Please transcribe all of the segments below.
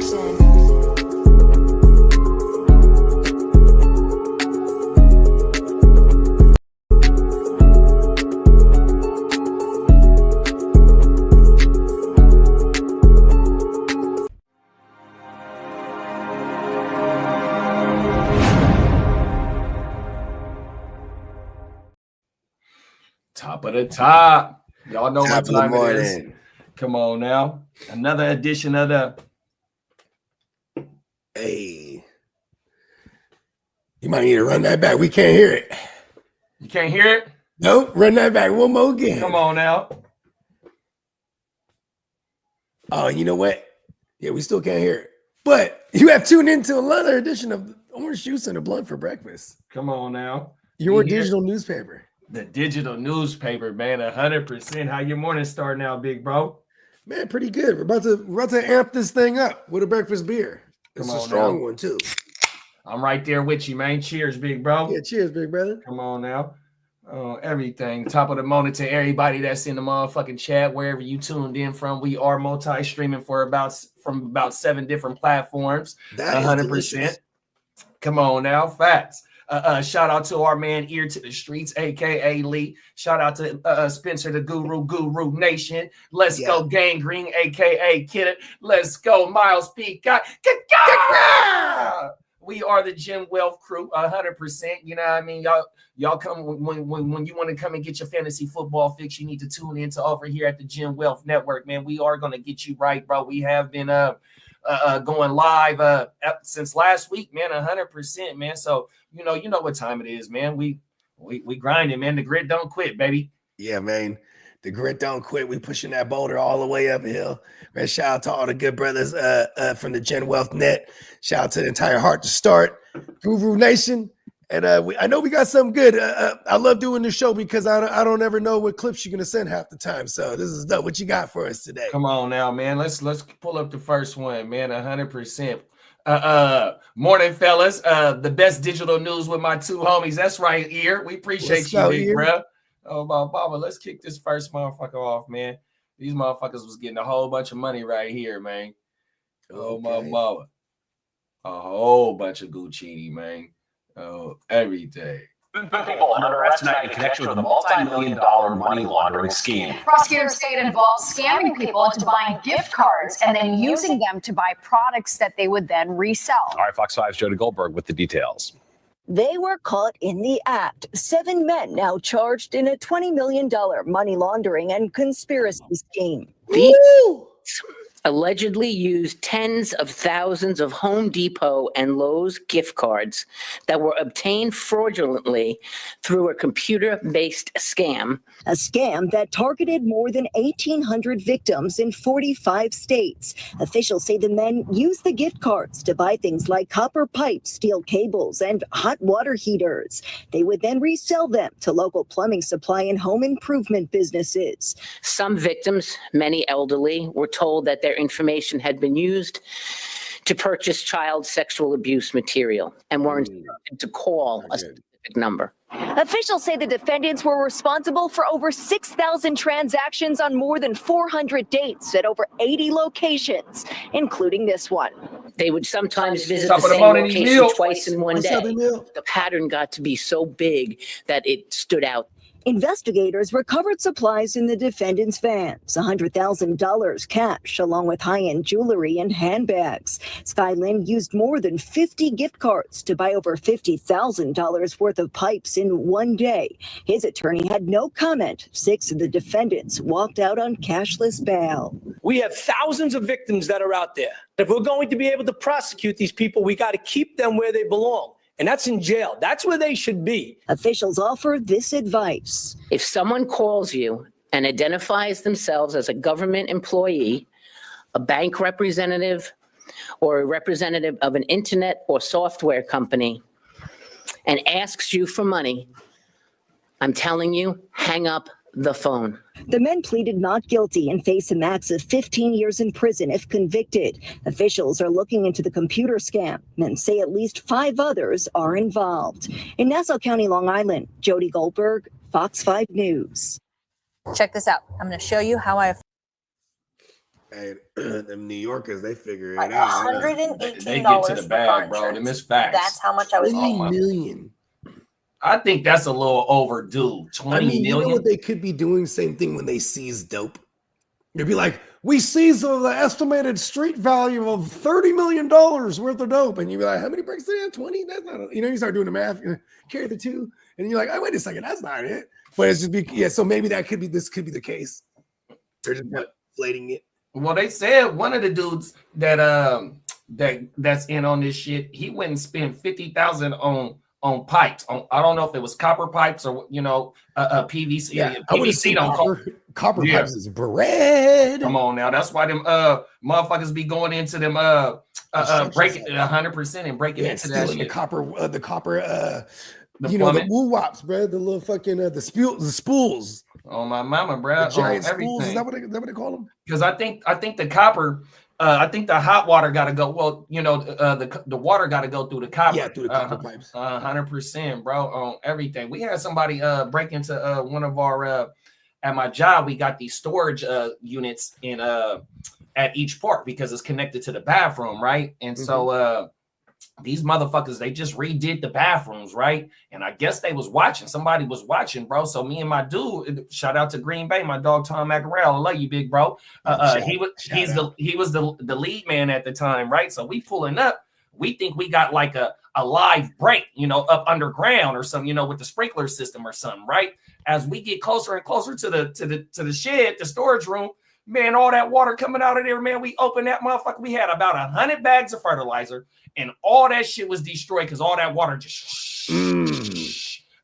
Top of the top. Y'all know what time it is. Come on now. Another edition of the... Hey. You might need to run that back. We can't hear it. You can't hear it? Nope. Run that back one more again. Come on now. Oh, you know what? Yeah, we still can't hear it. But you have tuned into another edition of Orange Juice and a Blunt for Breakfast. Come on now. Your digital newspaper. The digital newspaper, man, 100%. How your morning starting out, big bro? Man, pretty good. We're about to amp this thing up with a breakfast beer. It's a strong one too. I'm right there with you, man. Cheers, big bro. Yeah, cheers, big brother. Come on now. Everything. Top of the morning to everybody that's in the motherfucking chat, wherever you tuned in from. We are multi-streaming from about 7 different platforms. 100%. Come on now, facts. Shout out to our man Ear to the Streets, aka Lee. Shout out to Spencer the Guru Nation. Let's go Gangrene, aka Kid. Let's go Miles Peacock. We are the Gen Wealth crew, 100%. You know what I mean? Y'all come when you want to come and get your fantasy football fix, you need to tune in to over here at the Gen Wealth Network, man. We are gonna get you right, bro. We have been going live since last week, man, 100%, man. So you know what time it is, man. We grinding, man. The grit don't quit, baby. Yeah, man. The grit don't quit. We pushing that boulder all the way uphill. Man, shout out to all the good brothers from the Gen Wealth Net. Shout out to the entire Heart to Start, Guru Nation. And I know we got something good. I love doing this show because I don't ever know what clips you're gonna send half the time. So this is dope. What you got for us today? Come on now, man. Let's pull up the first one, man. 100%. Morning, fellas. The best digital news with my two homies. That's right, Ear. We appreciate you, big bro. Oh, my Baba. Let's kick this first motherfucker off, man. These motherfuckers was getting a whole bunch of money right here, man. Oh, my Baba. A whole bunch of Guccini, man. Oh, every day. People under arrest tonight in connection with a multi-million-dollar money laundering scheme. Prosecutors say it involves scamming people into buying gift cards and then using them to buy products that they would then resell. All right, Fox 5's Jody Goldberg with the details. They were caught in the act. 7 men now charged in a $20 million money laundering and conspiracy scheme. Woo! Allegedly used tens of thousands of Home Depot and Lowe's gift cards that were obtained fraudulently through a computer-based scam. A scam that targeted more than 1,800 victims in 45 states. Officials say the men used the gift cards to buy things like copper pipes, steel cables, and hot water heaters. They would then resell them to local plumbing supply and home improvement businesses. Some victims, many elderly, were told that their information had been used to purchase child sexual abuse material and were instructed to call a specific number. Officials say the defendants were responsible for over 6,000 transactions on more than 400 dates at over 80 locations, including this one. They would sometimes visit the same location twice in one day. The pattern got to be so big that it stood out. Investigators recovered supplies in the defendant's vans, $100,000 cash, along with high-end jewelry and handbags. Skylin used more than 50 gift cards to buy over $50,000 worth of pipes in one day. His attorney had no comment. 6 of the defendants walked out on cashless bail. We have thousands of victims that are out there. If we're going to be able to prosecute these people, we got to keep them where they belong. And that's in jail. That's where they should be. Officials offer this advice. If someone calls you and identifies themselves as a government employee, a bank representative, or a representative of an internet or software company, and asks you for money, I'm telling you, hang up the phone. The men pleaded not guilty and face a max of 15 years in prison if convicted. Officials are looking into the computer scam and say at least 5 others are involved. In Nassau County, Long Island, Jody Goldberg, Fox 5 News. Check this out. I'm going to show you how I Hey, them New Yorkers, they figure Like it out. $118 They get to the for bag, car bro. Them insurance. is facts. That's how much I was 20 paying. million. I think that's a little overdue. 20 million. You know what they could be doing? Same thing when they seize dope. They'd be like, we seized the estimated street value of $30 million worth of dope. And you'd be like, how many bricks do they have? 20? That's not, you start doing the math, carry the 2. And you're like, oh, wait a second, that's not it. But it's just, so maybe this could be the case. They're just inflating it. Well, they said one of the dudes that's in on this shit, he went and spent $50,000 on pipes. I don't know if it was copper pipes or PVC. Yeah, I would PVC assume copper pipes is bread. Come on now, that's why them motherfuckers be going into them breaking 100% and breaking into that shit. The copper the woo wops, bro. The little fucking the spools. Oh my mama, bro. The giant spools. Is that what they call them? Because I think the copper. I think the hot water got to go. Well, the water got to go through the copper. Yeah, through the copper pipes. 100%, bro, on everything. We had somebody break into one of our at my job. We got these storage units in at each port because it's connected to the bathroom, right? And so these motherfuckers, they just redid the bathrooms, right? And I guess they was watching. Somebody was watching, bro. So me and my dude, shout out to Green Bay, my dog Tom McElrail. I love you, big bro. He was the lead man at the time, right? So we pulling up. We think we got like a live break, up underground or something, with the sprinkler system or something, right? As we get closer and closer to the shed, the storage room, man, all that water coming out of there, man. We opened that motherfucker. We had about 100 bags of fertilizer. And all that shit was destroyed because all that water just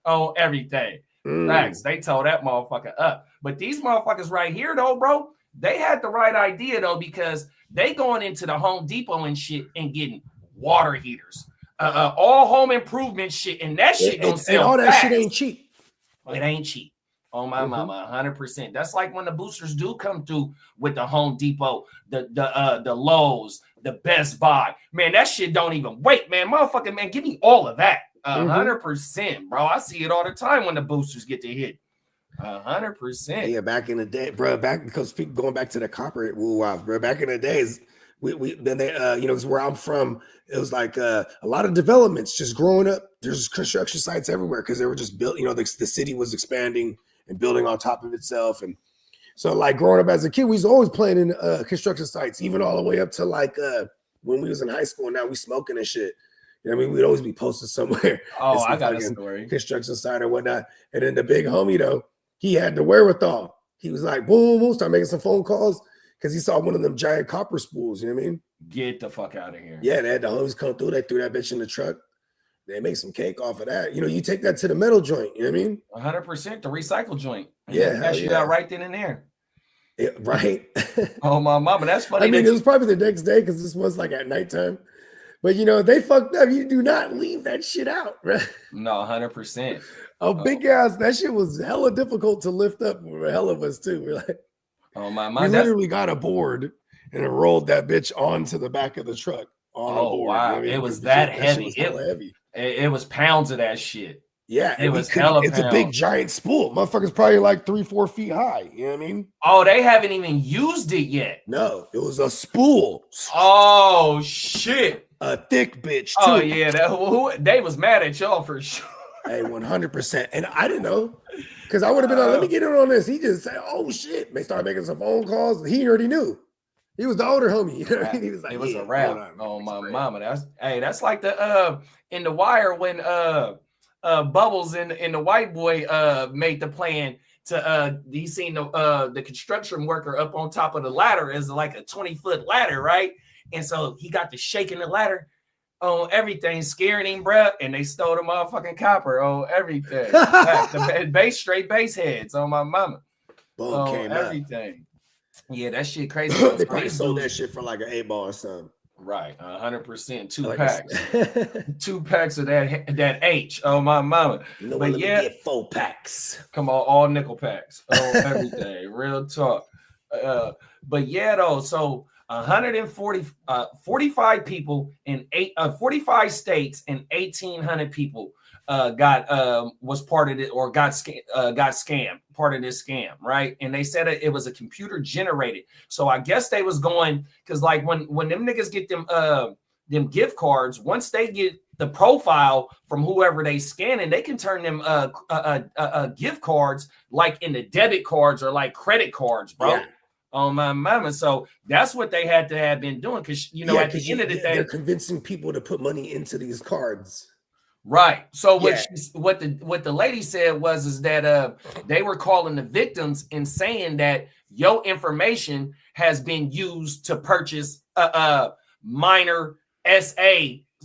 on everything. Facts. They tore that motherfucker up. But these motherfuckers right here, though, bro, they had the right idea, though, because they going into the Home Depot and shit and getting water heaters. All home improvement shit. And that shit don't sell. And all that fast. shit ain't cheap. It ain't cheap. Oh my mama, 100%. That's like when the boosters do come through with the Home Depot, the Lowe's, the Best Buy. Man, that shit don't even wait, man. Motherfucking man, give me all of that. 100%, bro. I see it all the time when the boosters get to hit. 100%. Yeah, back in the day, bro. Because people going back to the copper woo-wows, bro. Back in the days, then they because where I'm from, it was like a lot of developments just growing up. There's construction sites everywhere because they were just built. The city was expanding and building on top of itself. And so like growing up as a kid, we was always playing in construction sites, even all the way up to like when we was in high school. Now we smoking and shit. We'd always be posted somewhere. Oh, I got a story. Construction site or whatnot. And then the big homie though, he had the wherewithal. He was like, boom, boom, start making some phone calls because he saw one of them giant copper spools. You know what I mean? Get the fuck out of here. Yeah, they had the homies come through. They threw that bitch in the truck. They make some cake off of that. You take that to the metal joint. You know what I mean? 100%, the recycle joint. Yeah, that shit out right then and there. Yeah, right. Oh my mama, that's funny. I mean, it was probably the next day because this was like at nighttime. But they fucked up. You do not leave that shit out, right? No, 100%. Big ass. That shit was hella difficult to lift up for a hell of us too. We're like, oh my, we literally got a board and it rolled that bitch onto the back of the truck. Oh wow, it was that heavy. It was pounds of that shit. Yeah, it was hella it's a big giant spool. Motherfucker's probably like 3-4 feet high. You know what I mean? Oh, they haven't even used it yet. No, it was a spool. Oh shit. A thick bitch too. Oh yeah, they was mad at y'all for sure. Hey, 100%. And I didn't know because I would have been like, let me get in on this. He just said, oh shit. They started making some phone calls. He already knew. He was the older homie. You know what I mean? He was like, it was a rap. Oh my mama. That's like the in The Wire when Bubbles and the white boy made the plan to he seen the construction worker up on top of the ladder as like a 20-foot ladder, right? And so he got to shaking the ladder on everything, scaring him, bruh, and they stole the motherfucking copper on everything. The straight base heads on my mama. Boom, came everything. Yeah, that shit crazy. They probably sold that shit for like an 8-ball or something. Right, 100%. 2 packs. 2 packs of that H. Oh my mama. But yeah, get 4 packs. Come on, all nickel packs. Oh, everything. Real talk. But yeah, though. So 45 people in 45 states and 1,800 people was part of it or got scammed, part of this scam, right? And they said it was a computer generated. So I guess they was going because like when them niggas get them gift cards, once they get the profile from whoever they scanning, they can turn them gift cards like into debit cards or like credit cards, bro. Yeah. On my mama. So that's what they had to have been doing because at the end of the day, they're convincing people to put money into these cards. Right. So what the lady said was that they were calling the victims and saying that your information has been used to purchase minor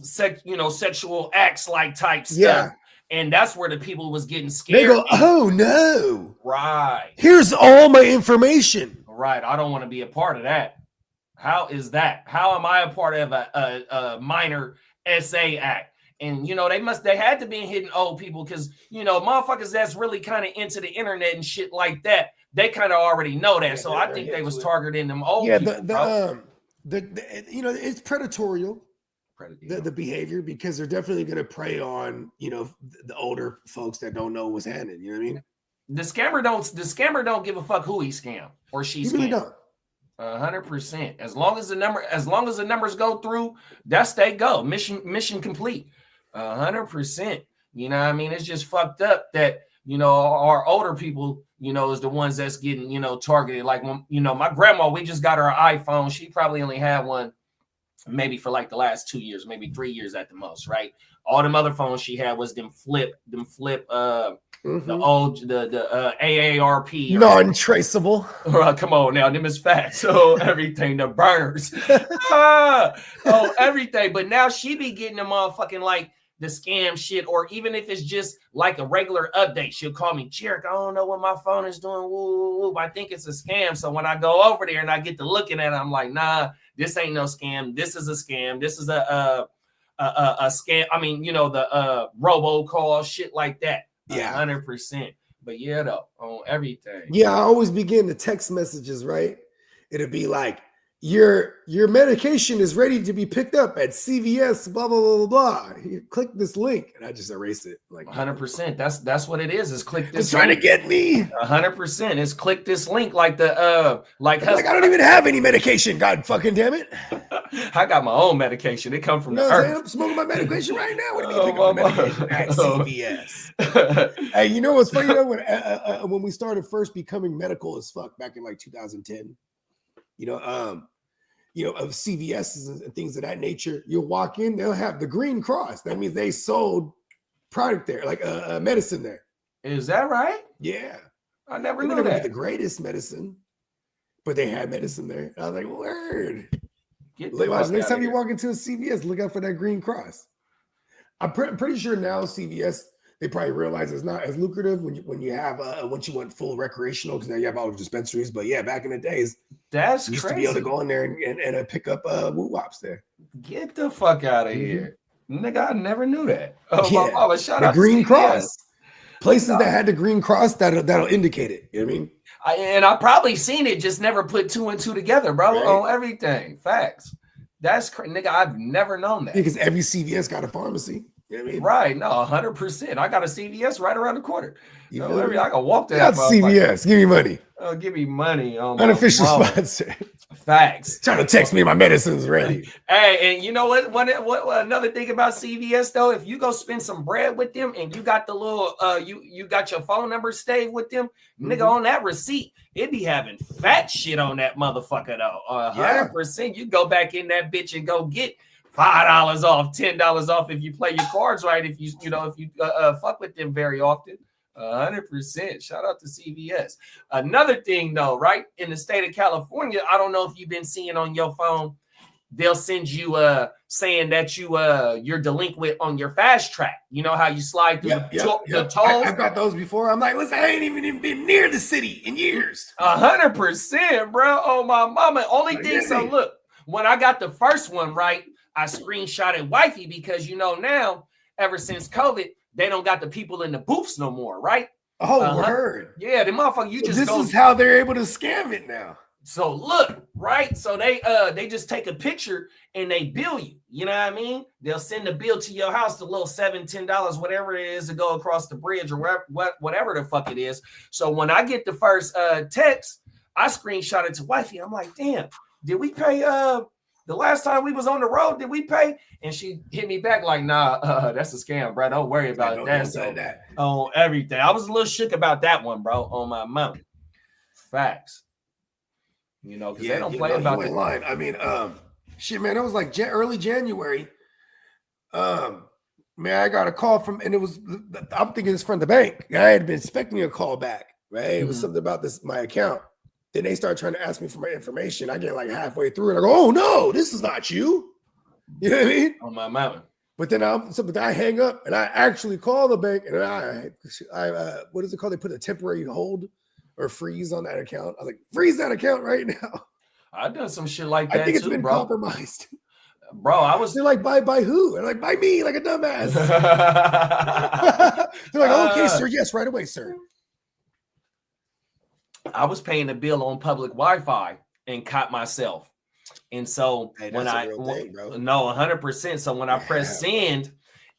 sexual acts like type stuff. Yeah. And that's where the people was getting scared. They go, oh no. Right. Here's all my information. Right. I don't want to be a part of that. How is that? How am I a part of a minor SA act? And they had to be hitting old people because motherfuckers that's really kind of into the internet and shit like that. They kind of already know that. So I think they was targeting them old people. It's predatorial. The behavior because they're definitely going to prey on the older folks that don't know what's happening. You know what I mean? The scammer don't give a fuck who he scam or she scam. Really don't. 100%. As long as the numbers go through, that's they go. Mission complete. 100%. You know what I mean? It's just fucked up that our older people is the ones that's getting targeted. Like when my grandma, we just got her iPhone. She probably only had one maybe for like the last 2 years, maybe 3 years at the most, right? All them other phones she had was them flip the old the AARP non-traceable. Come on now, them is fat. So everything, the burners. Everything. But now she be getting them motherfucking like the scam shit, or even if it's just like a regular update, she'll call me, Jerick, I don't know what my phone is doing. Woo, I think it's a scam. So when I go over there and I get to looking at it, I'm like, nah, this ain't no scam. This is a scam. This is a scam. I mean, the robocall, shit like that. Yeah, 100%. But yeah, though, on everything. Yeah, I always begin the text messages, right? It'll be like, your medication is ready to be picked up at CVS, blah, blah, blah, blah, blah. You click this link, and I just erase it. Like 100%. That's what it is click this link. Trying to get me. 100%. It's click this link like the like I don't even have any medication, God fucking damn it. I got my own medication. It come from the earth. I'm smoking my medication right now. What do you mean pick up my medication at CVS? Hey, you know what's funny though? When we started first becoming medical as fuck back in like 2010, of CVS and things of that nature, you'll walk in, they'll have the green cross. That means they sold product there, like medicine there. Is that right? Yeah. I never knew that. The greatest medicine, but they had medicine there. I was like, word. Next time you walk into a CVS, look out for that green cross. I'm pretty sure now CVS, they probably realize it's not as lucrative when you have once you went full recreational, because now you have all the dispensaries. But yeah, back in the days, that's you used crazy. To be able to go in there and pick up woo-wops there. Get the fuck out of here, nigga! I never knew that. My mama, shout out the green to cross. Places that had the green cross that'll indicate it. You know what I mean? I probably seen it, just never put two and two together, bro. Right. On everything, facts. That's crazy, nigga. I've never known that. Because every CVS got a pharmacy. You know what I mean? Right. No, 100%. I got a CVS right around the corner. I can walk there. Got CVS. Give me money. Give me money. Unofficial sponsor. Facts. Trying to text me my medicine's ready. Hey, and you know what? What another thing about CVS though, if you go spend some bread with them and you got the little you got your phone number saved with them, nigga, on that receipt, it be having fat shit on that motherfucker though. 100%. You go back in that bitch and go get $5 off, $10 off if you play your cards right. If you fuck with them very often. 100%. Shout out to CVS. Another thing though, right? In the state of California, I don't know if you've been seeing on your phone, they'll send you saying that you're delinquent on your fast track. You know how you slide through the tolls? I've got those before. I'm like, listen, I ain't even been near the city in years. 100%, bro. Oh my mama. Only thing, so look, when I got the first one, right, I screenshotted wifey because now, ever since COVID, they don't got the people in the booths no more, right? Oh, word. Yeah, the motherfucker, this is how they're able to scam it now. So look, right? So they just take a picture and they bill you. You know what I mean? They'll send the bill to your house, the little $7, $10, whatever it is, to go across the bridge or whatever the fuck it is. So when I get the first text, I screenshot it to wifey. I'm like, damn, did we pay the last time we was on the road? Did we pay? And she hit me back like, nah, that's a scam, bro. Don't worry about that. So on everything. I was a little shook about that one, bro, on my mouth. Facts. You know, because they don't play about that. Line. I mean, shit, man, it was like early January. Man, I got a call from, and it was, I'm thinking it's from the bank. I had been expecting a call back, right? It was something about my account. Then they start trying to ask me for my information. I get like halfway through and I go, oh no, this is not you. You know what I mean? On my mountain. But then I hang up and I actually call the bank and I what is it called? They put a temporary hold or freeze on that account. I was like, freeze that account right now. I've done some shit like that. I think it's too, been compromised. Bro, I was. They're like, by who? And like, by me, like a dumbass. They're like, okay, sir. Yes, right away, sir. I was paying the bill on public Wi-Fi and caught myself. And so when I, thing, bro. No, 100%. So when I pressed send,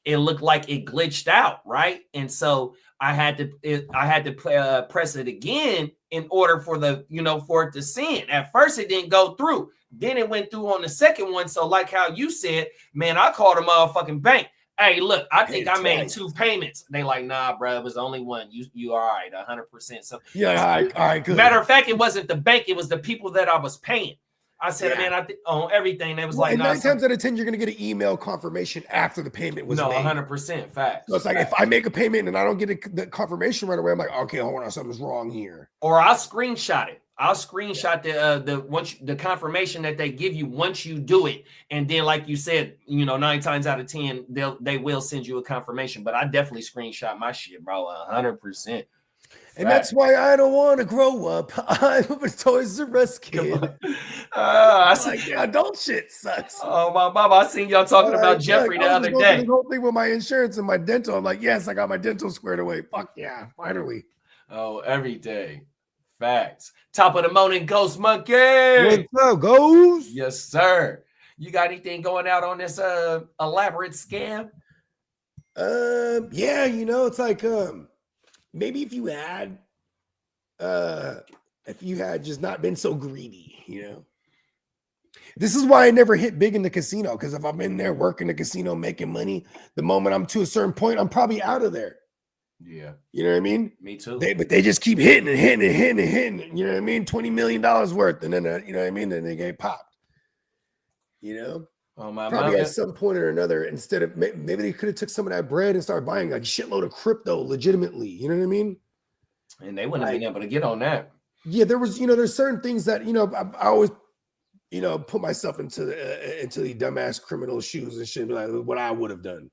it looked like it glitched out, right? And so I had to press it again in order for for it to send. At first, it didn't go through. Then it went through on the second one. So like how you said, man, I called a motherfucking bank. Hey, look, I think I made 2 payments. They like, nah, bro, it was only one. You all right, 100%. So yeah, all right, good. Matter of fact, it wasn't the bank; it was the people that I was paying. I said, man, I think on everything. They was like, 9 times out of 10, you're gonna get an email confirmation after the payment was made. 100% fact. So it's like if I make a payment and I don't get the confirmation right away, I'm like, okay, hold on, something's wrong here. Or I'll screenshot it. I'll screenshot the confirmation that they give you once you do it, and then like you said, 9 times out of 10 they will send you a confirmation. But I definitely screenshot my shit, bro, 100%. And that's why I don't want to grow up. I'm a Toys R Us kid. I see. Adult shit sucks. Oh my mama, I seen y'all talking about Jeffrey the other day. The whole thing with my insurance and my dental. I'm like, yes, I got my dental squared away. Fuck yeah, finally. Oh, every day. Facts. Top of the morning, Ghost Monkey. What's up, Ghost? Yes, sir. You got anything going out on this elaborate scam? Yeah, it's like maybe if you had just not been so greedy, This is why I never hit big in the casino, because if I'm in there working the casino making money, the moment I'm to a certain point, I'm probably out of there. Yeah. You know what I mean? Me too. But they just keep hitting and hitting and hitting and hitting. You know what I mean? $20 million worth. And then, you know what I mean? Then they get popped. Probably at some point or another, instead of maybe they could have took some of that bread and started buying like a shitload of crypto legitimately. You know what I mean? And they wouldn't have been able to get on that. Yeah, there was, there's certain things that, I always, put myself into the dumbass criminal shoes and shit, like what I would have done.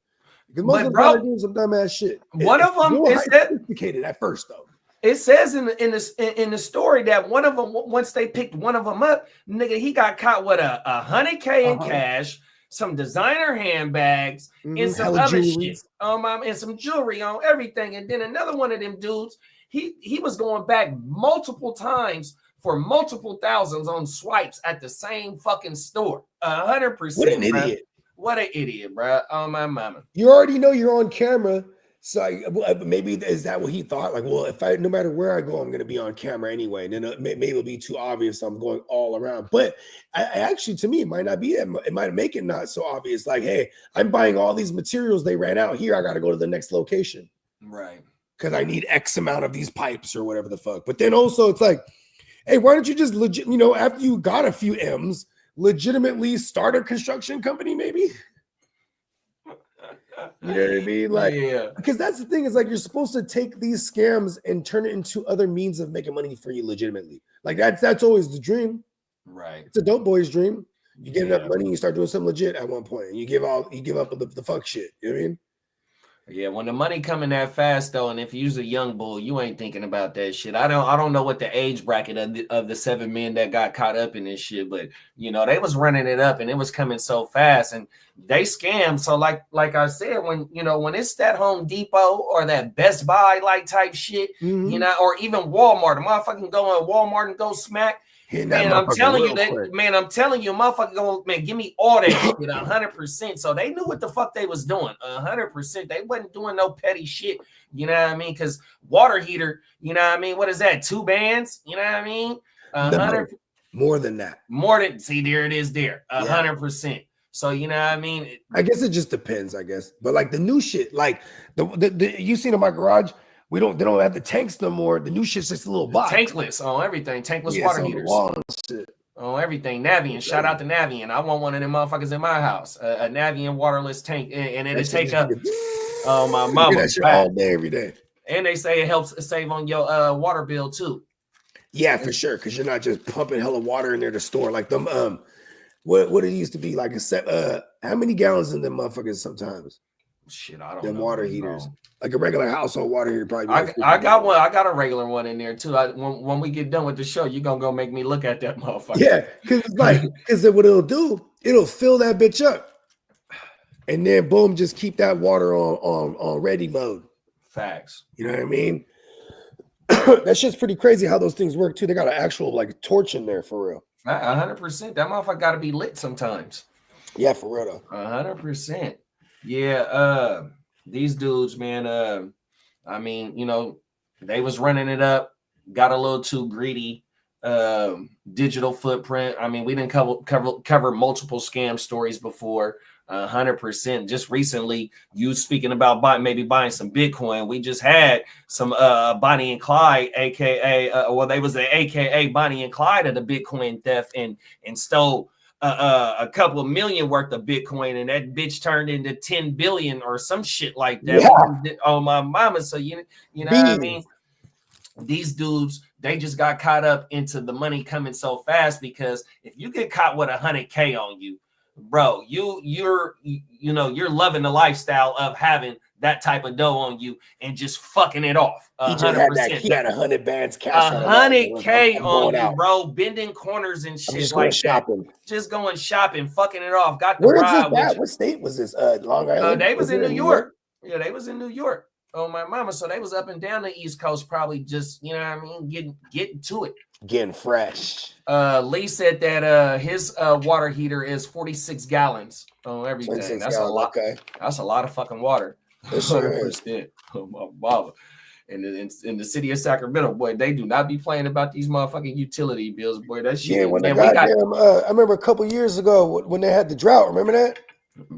Because most of them are doing some dumbass shit. One of them is sophisticated at first, though. It says in the story that one of them, once they picked one of them up, nigga, he got caught with $100K in cash, some designer handbags, and some other shit. And some jewelry on everything. And then another one of them dudes, he was going back multiple times for multiple thousands on swipes at the same fucking store. 100%. What an idiot. What an idiot, bro. Oh, my mama. You already know you're on camera. So maybe is that what he thought? Like, well, no matter where I go, I'm going to be on camera anyway. And then maybe it'll be too obvious. So I'm going all around. But I actually, to me, it might not be that. It might make it not so obvious. Like, hey, I'm buying all these materials. They ran out here. I got to go to the next location. Right. Because I need X amount of these pipes or whatever the fuck. But then also it's like, hey, why don't you just legit, after you got a few M's, legitimately start a construction company, maybe? You know what I mean? Like, because that's the thing, is like you're supposed to take these scams and turn it into other means of making money for you legitimately. Like that's always the dream. Right. It's a dope boy's dream. You get enough money, you start doing something legit at one point, and you give up the fuck shit. You know what I mean? Yeah, when the money coming that fast though, and if you're a young bull, you ain't thinking about that shit. I don't know what the age bracket of the 7 men that got caught up in this shit, but they was running it up and it was coming so fast and they scammed. So like I said, when it's that Home Depot or that Best Buy like type shit, or even Walmart, a motherfucking go in Walmart and go smack. Hitting that Man, I'm motherfucker telling you real that, quick. man, I'm telling you, motherfucker, go, man, give me all that shit 100%. So they knew what the fuck they was doing 100%. They wasn't doing no petty shit, you know what I mean? Because water heater, you know what I mean? What is that? 2 bands, you know what I mean? 100 more than that. More than, see, there it is there, 100%. So, you know what I mean? I guess it just depends, I guess. But like the new shit, like the you seen in my garage, they don't have the tanks no more. The new shit's just a little box. Tankless on everything. Tankless water heaters. On everything. Navien. Shout out to Navien. I want one of them motherfuckers in my house. A Navien waterless tank. And it'll take up my mama. That shit all day, every day. And they say it helps save on your water bill too. Yeah, for sure. Because you're not just pumping hella water in there to store. Like them what it used to be like how many gallons in them motherfuckers sometimes? Shit, I don't know. Them water heaters. Bro. Like a regular household water heater, probably. I got one. I got a regular one in there too. When we get done with the show, you're gonna go make me look at that motherfucker. Yeah, because what it'll do, it'll fill that bitch up, and then boom, just keep that water on ready mode. Facts. You know what I mean? That shit's pretty crazy how those things work too. They got an actual like torch in there for real. 100%. That motherfucker got to be lit sometimes. Yeah, for real though. 100%. Yeah. These dudes, man, I mean, you know, they was running it up, got a little too greedy. Digital footprint. I mean, we didn't cover multiple scam stories before. 100%. Just recently, you speaking about maybe buying some Bitcoin. We just had some Bonnie and Clyde, aka they was the aka Bonnie and Clyde of the Bitcoin theft and stole a couple of million worth of Bitcoin, and that bitch turned into 10 billion or some shit like that. Yeah. Oh my mama. So you know what I mean? These dudes, they just got caught up into the money coming so fast, because if you get caught with 100K on you, bro, you're loving the lifestyle of having that type of dough on you and just fucking it off. 100%. He had 100 bands cash. 100K on you, bro, bending corners and shit just like shopping. That. Just going shopping, fucking it off. Got the Where ride. Was this what state was this? Long Island? They was in New York. Yeah, they was in New York. Oh my mama. So they was up and down the East Coast, probably just, you know what I mean, getting to it. Getting fresh. Lee said that his water heater is 46 gallons on everything. That's a lot. Okay. That's a lot of fucking water. 100%. Oh my mama. And in the city of Sacramento, boy, they do not be playing about these motherfucking utility bills, boy. That shit. Yeah, when I remember a couple years ago when they had the drought. Remember that?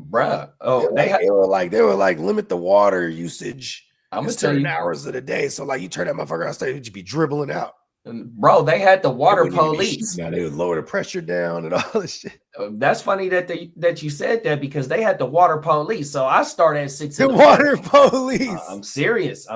Bruh. Oh, they were like limit the water usage. I'm gonna tell you hours of the day. So like you turn that motherfucker outside, you'd be dribbling out. And bro, they had the water police. Now they would lower the pressure down and all this shit. That's funny that you said that, because they had the water police. So I start at 6. The water police. I'm serious.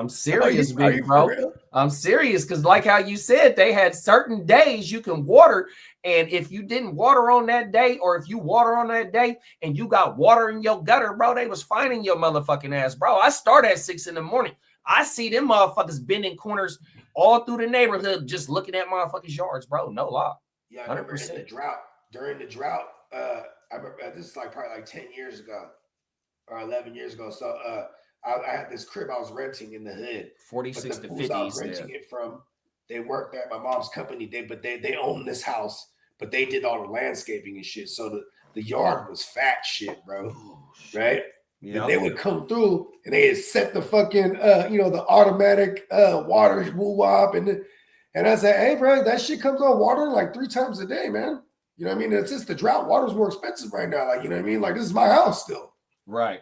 Big bro. I'm serious, because like how you said, they had certain days you can water. And if you didn't water on that day, or if you water on that day and you got water in your gutter, bro, they was finding your motherfucking ass, bro. I start at 6 in the morning. I see them motherfuckers bending corners all through the neighborhood, just looking at motherfuckers' yards, bro. No lie. Yeah, I remember in the drought. During the drought, I remember this is like probably like 10 years ago or 11 years ago. So I had this crib I was renting in the hood. 46 to 50s. I was renting it from. They worked at my mom's company. They own this house, but they did all the landscaping and shit. So the yard was fat shit, bro. Right? Yeah. And they would come through and they had set the fucking the automatic water woo-wop, and I said, hey bro, that shit comes on water like 3 times a day, man. You know what I mean? It's just the drought. Water's more expensive right now. Like, you know what I mean? Like, this is my house still. Right.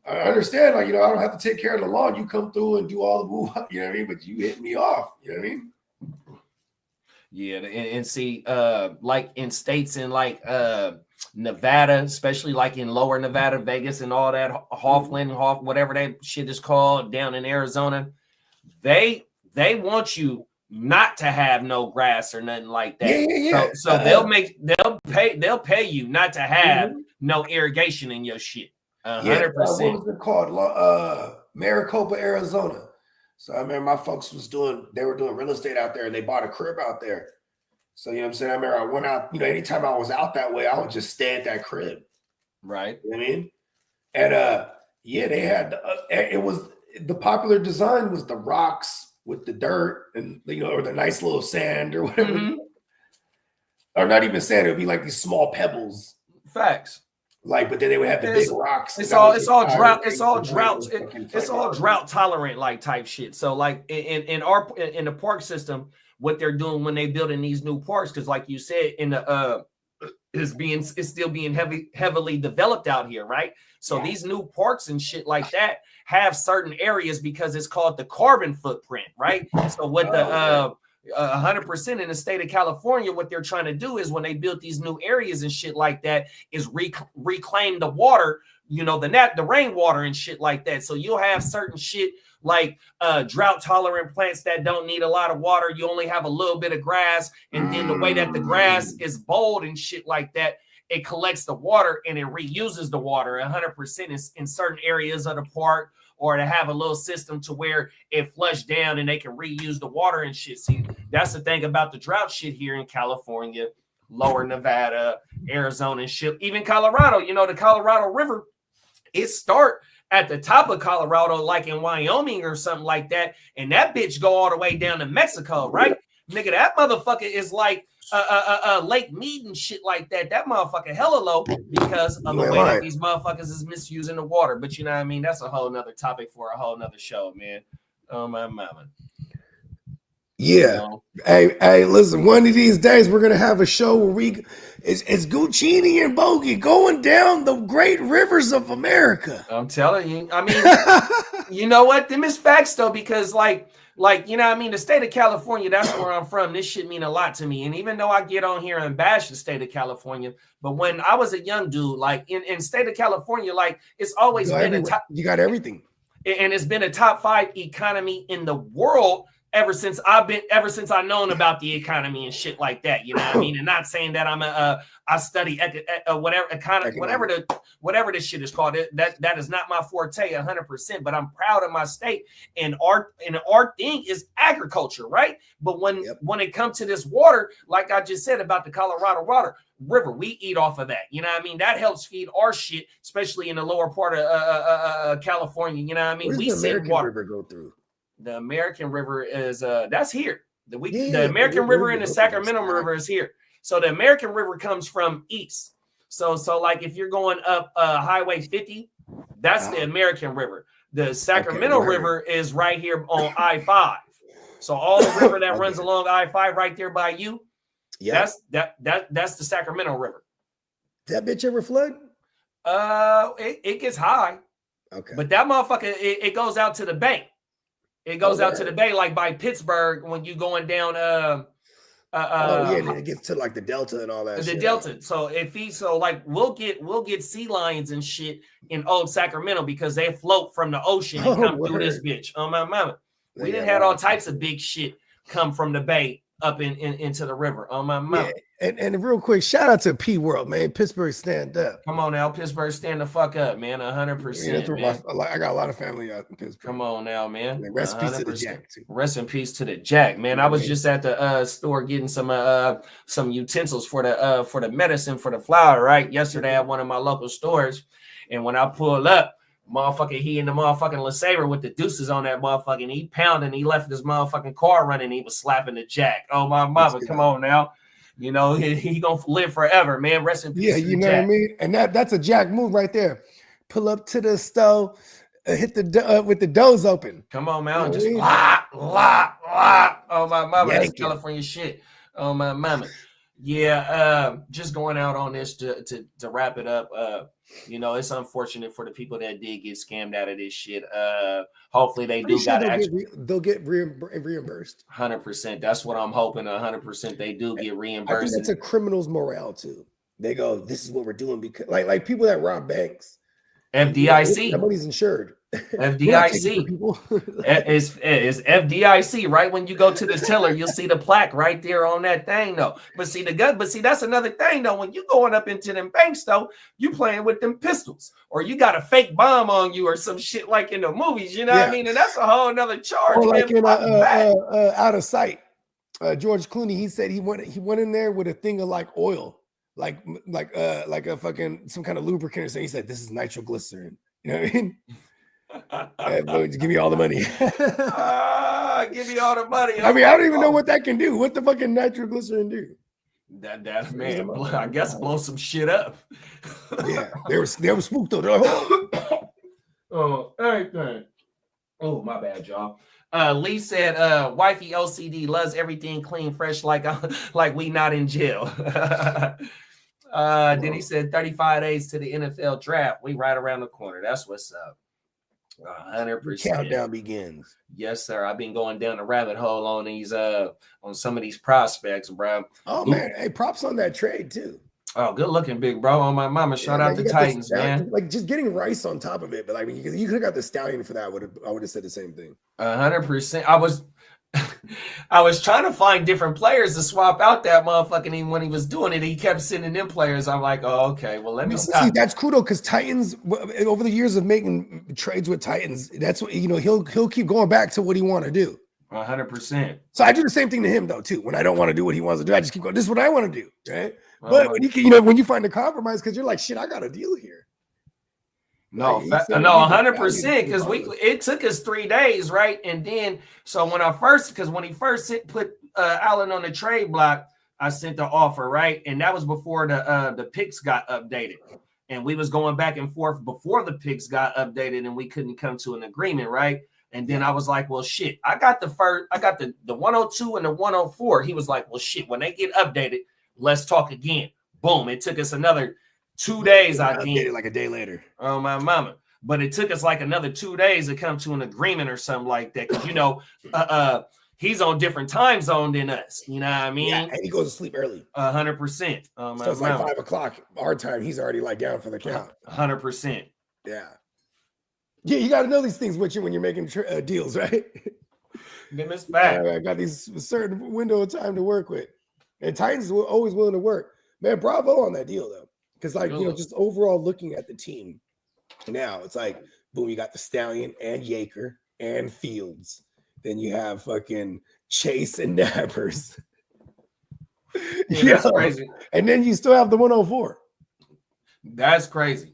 I understand, like, I don't have to take care of the lawn. You come through and do all the woo-wop, you know what I mean? But you hit me off, you know what I mean? Yeah, and see, like in states in like Nevada, especially like in lower Nevada, Vegas, and all that, whatever that shit is called, down in Arizona, they want you not to have no grass or nothing like that. Yeah. So they'll pay you not to have no irrigation in your shit. 100%. What was it called? Maricopa, Arizona. So I remember my folks they were doing real estate out there, and they bought a crib out there. So, you know what I'm saying? I remember I went out, anytime I was out that way, I would just stay at that crib. Right. You know what I mean? And they had, it was, the popular design was the rocks with the dirt and, or the nice little sand or whatever. Mm-hmm. or not even sand. It would be like these small pebbles. Facts. Like, but then they would have the big rocks. It's all drought tolerant like type shit. So like in the park system, what they're doing when they building these new parks, because like you said, in the it's still being heavily developed out here, right? So these new parks and shit like that have certain areas because it's called the carbon footprint, right? So what 100% in the state of California, what they're trying to do is when they build these new areas and shit like that is reclaim the water, you know, the rainwater and shit like that. So you'll have certain shit like drought tolerant plants that don't need a lot of water. You only have a little bit of grass. And then the way that the grass is bold and shit like that, it collects the water and it reuses the water 100% in certain areas of the park, or to have a little system to where it flushed down and they can reuse the water and shit. See, that's the thing about the drought shit here in California, lower Nevada, Arizona and shit, even Colorado. You know, the Colorado River, it start at the top of Colorado, like in Wyoming or something like that. And that bitch go all the way down to Mexico, right? Nigga, that motherfucker is like Lake Mead and shit like that. That motherfucker hella low because of the way that these motherfuckers is misusing the water. But you know what I mean? That's a whole nother topic for a whole nother show, man. Oh my mama. Yeah. You know? Hey, listen, one of these days we're gonna have a show where it's Guccini and Bogey going down the great rivers of America. I'm telling you. I mean, you know what? Them is facts though, because like, you know what I mean? The state of California, that's where I'm from. This shit mean a lot to me. And even though I get on here and bash the state of California, but when I was a young dude, like in state of California, like it's always been a top. You got everything. And it's been a top 5 economy in the world ever since I known about the economy and shit like that. You know what I mean? And not saying that I study whatever this shit is called. That is not my forte 100%, but I'm proud of my state. And our thing is agriculture, right? But when it comes to this water, like I just said about the Colorado River, we eat off of that. You know what I mean? That helps feed our shit, especially in the lower part of California. You know what I mean? We send water river go through. The American River is that's here. The American River and the Sacramento River is here. So the American River comes from east. So like if you're going up Highway 50, that's the American River. The Sacramento River is right here on I-5. So all the river that runs along I-5 right there by you, that's the Sacramento River. That bitch ever flood? It gets high. Okay. But that motherfucker, it goes out to the bay. It goes out to the bay, like by Pittsburgh when you going down. And it gets to like the Delta and all that. The Delta. So like we'll get sea lions and shit in old Sacramento because they float from the ocean and come through this bitch. Oh my mama, we done had all types of big shit come from the bay up into the river. Oh my mama. Yeah. And real quick, shout out to P World, man. Pittsburgh, stand up. Come on now, Pittsburgh, stand the fuck up, man. 100%. I got a lot of family out in Pittsburgh. Come on now, man. Rest in peace to the Jack, too. Rest in peace to the Jack, man. I was just at the store getting some utensils for the medicine for the flower, right? Yesterday at one of my local stores, and when I pulled up, motherfucker, he in the motherfucking LeSabre with the deuces on that motherfucking. He pounding. He left his motherfucking car running. He was slapping the Jack. Oh my mama, come on now. You know, he gonna live forever, man. Rest in peace. Yeah, you know what I mean? And that's a Jack move right there. Pull up to the stove, hit the with the doors open. Come on, man. Just lock. Oh my mama, that's California shit. Oh my mama. Yeah, just going out on this to wrap it up. You know, it's unfortunate for the people that did get scammed out of this shit. Hopefully they do they'll get reimbursed. 100%. That's what I'm hoping. 100% they do get reimbursed. I think that's a criminal's morale too. They go, this is what we're doing because like people that rob banks. FDIC. That money's insured. FDIC is FDIC. Right when you go to the teller, you'll see the plaque right there on that thing, though. But see that's another thing, though. When you going up into them banks, though, you playing with them pistols, or you got a fake bomb on you, or some shit like in the movies. You know what I mean? And that's a whole nother charge. Or like in Out of Sight, George Clooney, he said he went in there with a thing of like oil, like a fucking some kind of lubricant or something. He said, "This is nitroglycerin." You know what I mean? Give me all the money. Give me all the money. I mean, I don't even know what that can do. What the fucking nitroglycerin do? That man, I guess blow some shit up. Yeah, they were spooked though. They're like, oh, everything. Oh, my bad, y'all. Lee said, wifey OCD loves everything clean, fresh, like we not in jail. Then he said 35 days to the NFL draft. We right around the corner. That's what's up. 100%. Countdown begins. Yes, sir. I've been going down the rabbit hole on these on some of these prospects, bro. Oh man, hey, props on that trade too. Oh, good looking, big bro. On my mama. Shout out to Titans, man. Like just getting Rice on top of it, but like you could have got the Stallion for that. I would have said the same thing. 100%. I was trying to find different players to swap out that motherfucking. Even when he was doing it, he kept sending in players. I'm like, oh, okay, well, let me stop. See, that's cool though, because Titans, over the years of making trades with Titans, that's what he'll keep going back to what he want to do. 100%. So I do the same thing to him though too. When I don't want to do what he wants to do, I just keep going. This is what I want to do, right? But when you find a compromise, because you're like, shit, I got a deal here. No, 100%. Because it took us 3 days, right? And then when he first put Allen on the trade block, I sent the offer, right? And that was before the picks got updated, and we was going back and forth before the picks got updated, and we couldn't come to an agreement, right? And then I was like, well, shit, I got the 102 and the 104. He was like, well, shit, when they get updated, let's talk again. Boom. It took us another 2 days, I think. Like a day later. Oh, my mama. But it took us like another 2 days to come to an agreement or something like that. Because, he's on different time zone than us. You know what I mean? Yeah, and he goes to sleep early. 100%. So it's like 5 o'clock our time. He's already like down for the count. 100%. Yeah. Yeah, you got to know these things with you when you're making deals, right? Then it's fact. I got these certain window of time to work with. And Titans were always willing to work. Man, bravo on that deal, though. Because, just overall looking at the team now, it's like, boom, you got the Stallion and Yaker and Fields. Then you have fucking Chase and Nappers. Yeah, that's crazy. And then you still have the 104. That's crazy.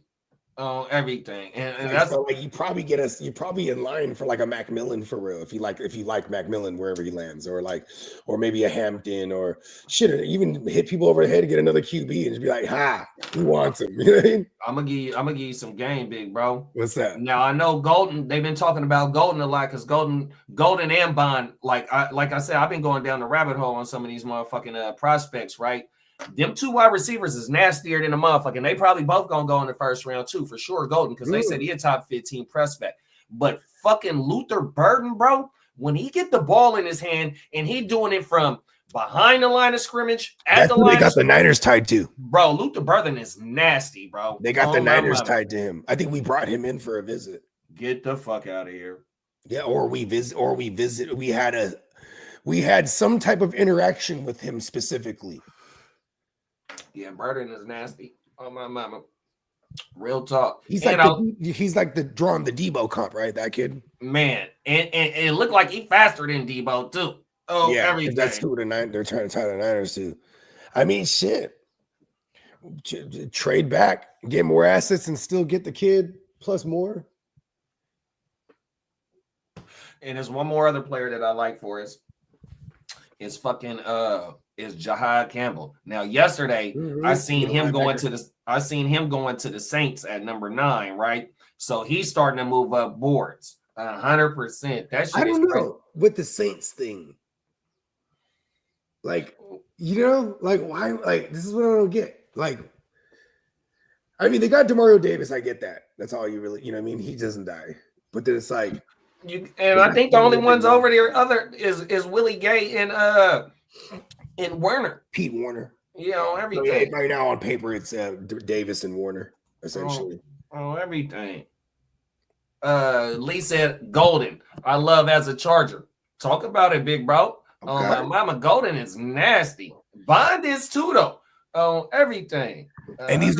Everything. And that's so like you're probably in line for like a Macmillan for real if you like Macmillan wherever he lands, or maybe a Hampton, or shit, or even hit people over the head to get another QB and just be like, ha, who wants him? You know what I mean? I'm gonna give you some game, big bro. What's that? Now I know Golden, they've been talking about Golden a lot because Golden and Bond, like I said, I've been going down the rabbit hole on some of these motherfucking prospects, right? Them two wide receivers is nastier than a motherfucker. They probably both gonna go in the first round too, for sure, Golden, because they said he a top 15 prospect. But fucking Luther Burden, bro, when he get the ball in his hand and he doing it from behind the line of scrimmage That's the line, they got the Niners tied to. Bro, Luther Burden is nasty, bro. They got the Niners tied to him. I think we brought him in for a visit. Get the fuck out of here. Yeah, we had some type of interaction with him specifically. Yeah, Burden is nasty. Oh my mama. Real talk. He's like the drawing the Debo comp, right? That kid. Man, and it looked like he faster than Debo too. Oh, yeah, everything. That's who they're trying to tie the Niners to. I mean, shit. Trade back, get more assets, and still get the kid plus more. And there's one more other player that I like for us. Is fucking is Jahad Campbell. Now, yesterday I seen him going to the Saints at number 9, right? So he's starting to move up boards 100%. That shit I don't know with the Saints thing. Like, why? Like, this is what I don't get. Like, I mean, they got Demario Davis. I get that. That's all you really, you know what I mean? He doesn't die. But then it's like, I think the only ones over there is Willie Gay and Werner. Pete Warner. Everything. So, yeah, right now on paper, it's Davis and Warner, essentially. Everything. Lee said Golden. I love as a Charger. Talk about it, big bro. Okay. My mama, Golden is nasty. Bond is too though. Everything. And these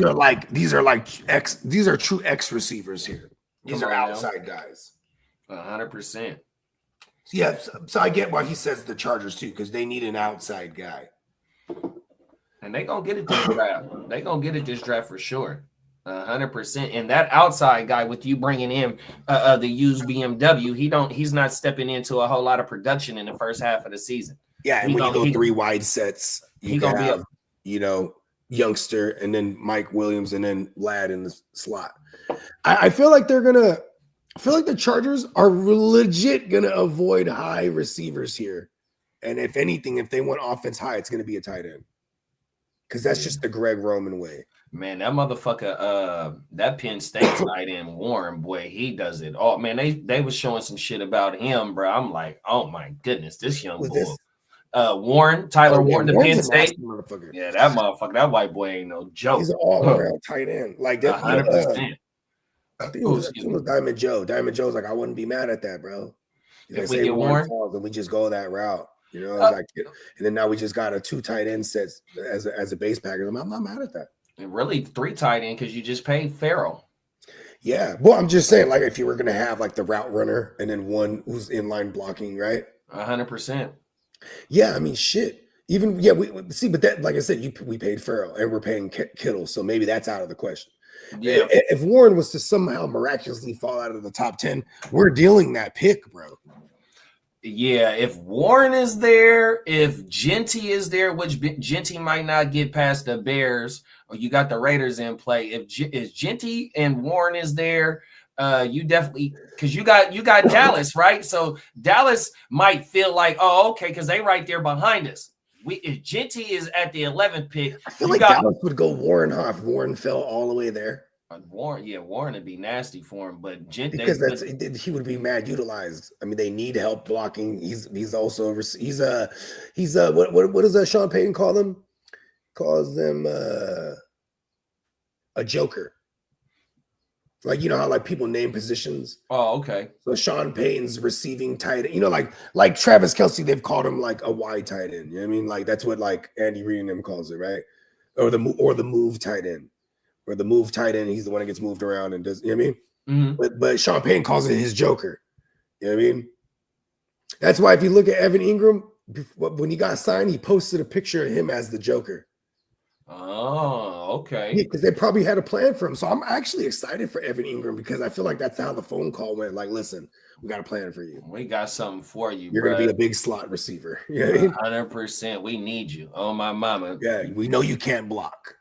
are true X receivers here. These are outside guys. 100%. Yeah, so I get why he says the Chargers too, because they need an outside guy. And they gonna get it this draft. They gonna get it this draft for sure. 100%. And that outside guy, with you bringing in the used BMW, he's not stepping into a whole lot of production in the first half of the season. Yeah, and when you go 3 wide sets, youngster, and then Mike Williams, and then Ladd in the slot. I feel like the Chargers are legit gonna avoid high receivers here. And if anything, if they want offense high, it's gonna be a tight end. Because that's just the Greg Roman way. Man, that motherfucker, that Penn State tight end Warren, boy, he does it all. Man, they was showing some shit about him, bro. I'm like, oh my goodness, this young boy. Warren, Tyler Warren, the Penn State. Yeah, that motherfucker, that white boy ain't no joke. He's an all-around tight end. Like that, 100%. I think it was Diamond Joe. Diamond Joe's like, I wouldn't be mad at that, bro. If we get Warren, and we just go that route. And then now we just got a 2 tight end sets as a base package. I'm not mad at that. And really 3 tight end because you just paid Farrell. Yeah. Well, I'm just saying, like, if you were going to have like the route runner and then one who's inline blocking, right? 100%. Yeah. I mean, shit. Even, we see, but that, like I said, we paid Farrell and we're paying Kittle. So maybe that's out of the question. Yeah. If Warren was to somehow miraculously fall out of the top 10, we're dealing that pick, bro. Yeah, if Warren is there, if Genty is there, which Genty might not get past the Bears, or you got the Raiders in play. If Genty and Warren is there, you definitely, because you got Dallas, right? So Dallas might feel like, oh, okay, because they right there behind us. If Genty is at the 11th pick, I feel like Dallas would go Warren off. Warren fell all the way there. Warren would be nasty for him, but because he would be mad utilized. I mean, they need help blocking. He's also what does Sean Payton call them? Calls them a joker. Like, how like people name positions. Oh, okay. So Sean Payton's receiving tight end. Like Travis Kelce, they've called him like a wide tight end. You know what I mean? Like that's what like Andy Reid and them calls it, right? Or the move tight end. Or the move tight end, he's the one that gets moved around and does, you know what I mean? Mm-hmm. But Sean Payton calls it his joker. You know what I mean? That's why if you look at Evan Ingram, when he got signed, he posted a picture of him as the Joker. Oh, okay. Because they probably had a plan for him. So I'm actually excited for Evan Ingram because I feel like that's how the phone call went. Like, listen, we got a plan for you. We got something for you. You're going to be a big slot receiver. You know what I mean? 100%. We need you. Oh, my mama. Yeah, we know you can't block,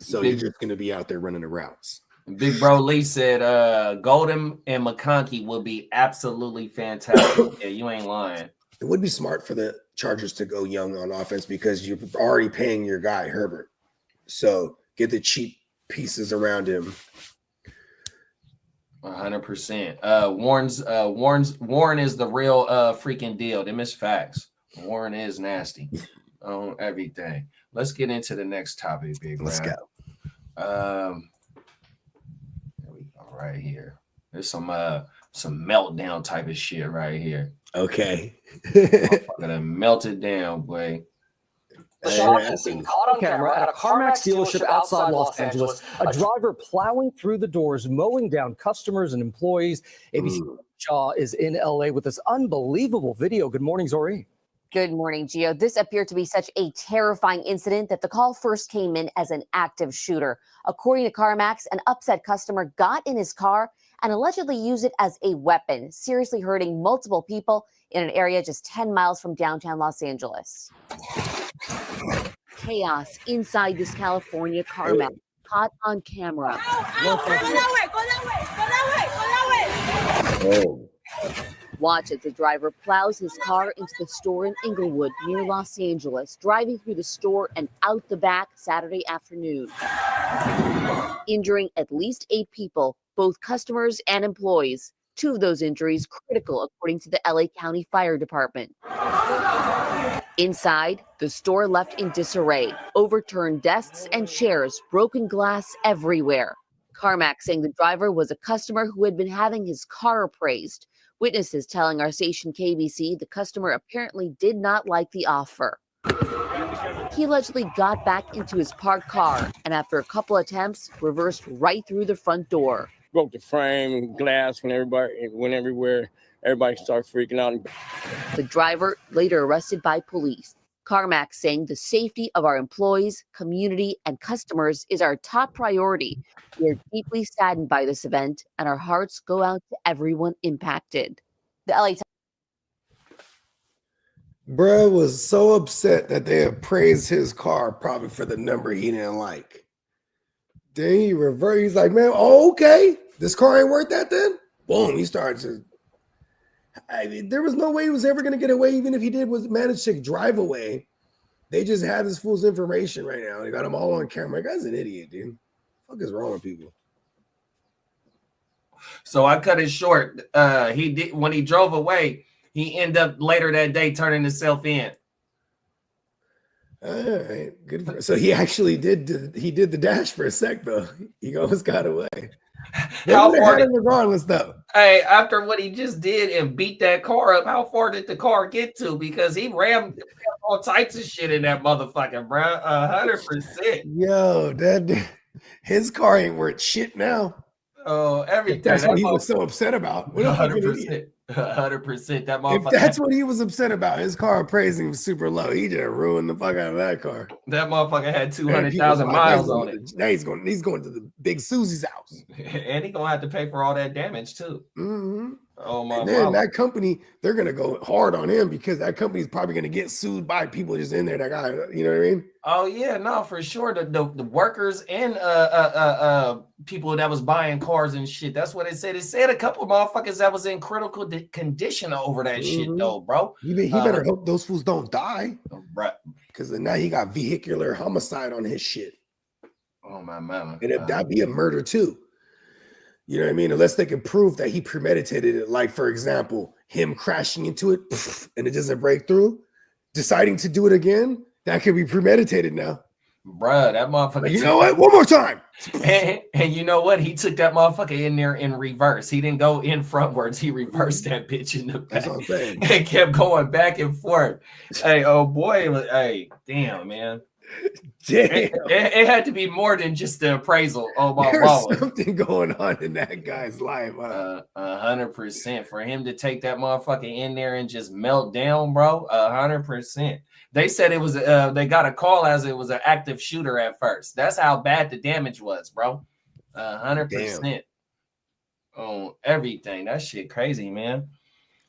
So you're just going to be out there running the routes. Big Bro Lee said Golden and McConkey will be absolutely fantastic. Yeah, you ain't lying. It would be smart for the Chargers to go young on offense because you're already paying your guy, Herbert. So get the cheap pieces around him. 100%. Warren is the real freaking deal. Them is facts. Warren is nasty on everything. Let's get into the next topic, Big Bro. Let's go. There we go, right here. There's some meltdown type of shit right here. Okay. Gonna melt it down, boy. The shot has been caught on camera at a CarMax dealership outside Los Angeles. A driver plowing through the doors, mowing down customers and employees. ABC Shaw is in LA with this unbelievable video. Good morning, Zori. Good morning, Gio. This appeared to be such a terrifying incident that the call first came in as an active shooter. According to CarMax, an upset customer got in his car and allegedly used it as a weapon, seriously hurting multiple people in an area just 10 miles from downtown Los Angeles. Chaos inside this California CarMax, caught on camera. Watch as the driver plows his car into the store in Inglewood near Los Angeles, driving through the store and out the back Saturday afternoon, injuring at least 8 people, both customers and employees. 2 of those injuries critical, according to the LA County Fire Department. Inside, the store left in disarray, overturned desks and chairs, broken glass everywhere. CarMax saying the driver was a customer who had been having his car appraised. Witnesses telling our station KBC the customer apparently did not like the offer. He allegedly got back into his parked car and after a couple attempts, reversed right through the front door. Broke the frame, glass when everybody went everywhere. Everybody started freaking out. The driver later arrested by police. CarMax saying the safety of our employees, community, and customers is our top priority. We are deeply saddened by this event, and our hearts go out to everyone impacted. The LA Bruh was so upset that they appraised his car probably for the number he didn't like. Then he reversed. He's like, man, oh, okay. This car ain't worth that then? Boom. He started to. I mean, there was no way he was ever going to get away, even if he did was manage to drive away. They just have this fool's information right now. They got him all on camera. That guy's an idiot, dude. What the fuck is wrong with people? So I cut it short. He did when he drove away. He ended up later that day turning himself in. All right, good. So he actually did the dash for a sec though. He almost got away. How far regardless though? Hey, after what he just did and beat that car up, how far did the car get to? Because he rammed all types of shit in that motherfucker, bro. 100%. Yo, his car ain't worth shit now. Oh, everything. That's what he was so upset about. 100%. 100%. That motherfucker. If that's what he was upset about, his car appraising was super low. He just ruined the fuck out of that car. That motherfucker had 200,000 miles on it. Now he's going to the Big Susie's house, and he's gonna have to pay for all that damage too. Mm-hmm. Oh my! And then that company, they're gonna go hard on him because that company's probably gonna get sued by people just in there. That guy, you know what I mean? Oh yeah, no, for sure. The workers and people that was buying cars and shit. That's what it said. It said a couple of motherfuckers that was in critical condition over that shit though, bro. He better hope those fools don't die, right? Because now he got vehicular homicide on his shit. Oh my mama! And if that'd be a murder too. You know what I mean? Unless they can prove that he premeditated it. Like, for example, him crashing into it and it doesn't break through, deciding to do it again, that could be premeditated now. Bruh, that motherfucker. Like, you know what? One more time. And you know what? He took that motherfucker in there in reverse. He didn't go in frontwards. He reversed that bitch in the back. That's what I'm saying. And kept going back and forth. Hey, oh boy. Hey, damn, man. Damn. It had to be more than just the appraisal. Oh my There's God. something going on in that guy's life. 100%. For him to take that motherfucker in there and just melt down, bro. 100%. They said it was they got a call as it was an active shooter at first. That's how bad the damage was, bro. 100% on everything. That shit crazy, man.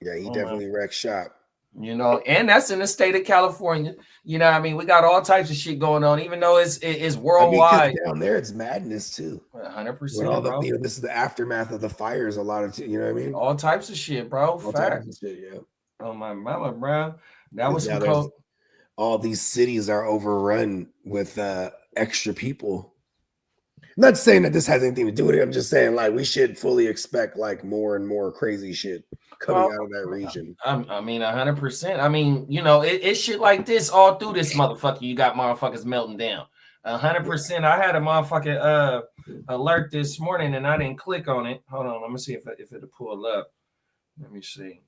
Yeah, he definitely wrecked shop. You know, and that's in the state of California. You know what I mean? We got all types of shit going on, even though it's worldwide. I mean, down there, it's madness too. 100%. Bro. You know, this is the aftermath of the fires. A lot of, you know what I mean? All types of shit, bro. All types of shit, yeah. Oh my mama, bro. That was some cold. All these cities are overrun with extra people. I'm not saying that this has anything to do with it. I'm just saying, like, we should fully expect like more and more crazy shit coming out of that region. I mean, 100%. I mean, you know, it's shit like this all through this motherfucker. You got motherfuckers melting down. 100%. I had a motherfucking alert this morning and I didn't click on it. Hold on, let me see if it'll pull up. Let me see.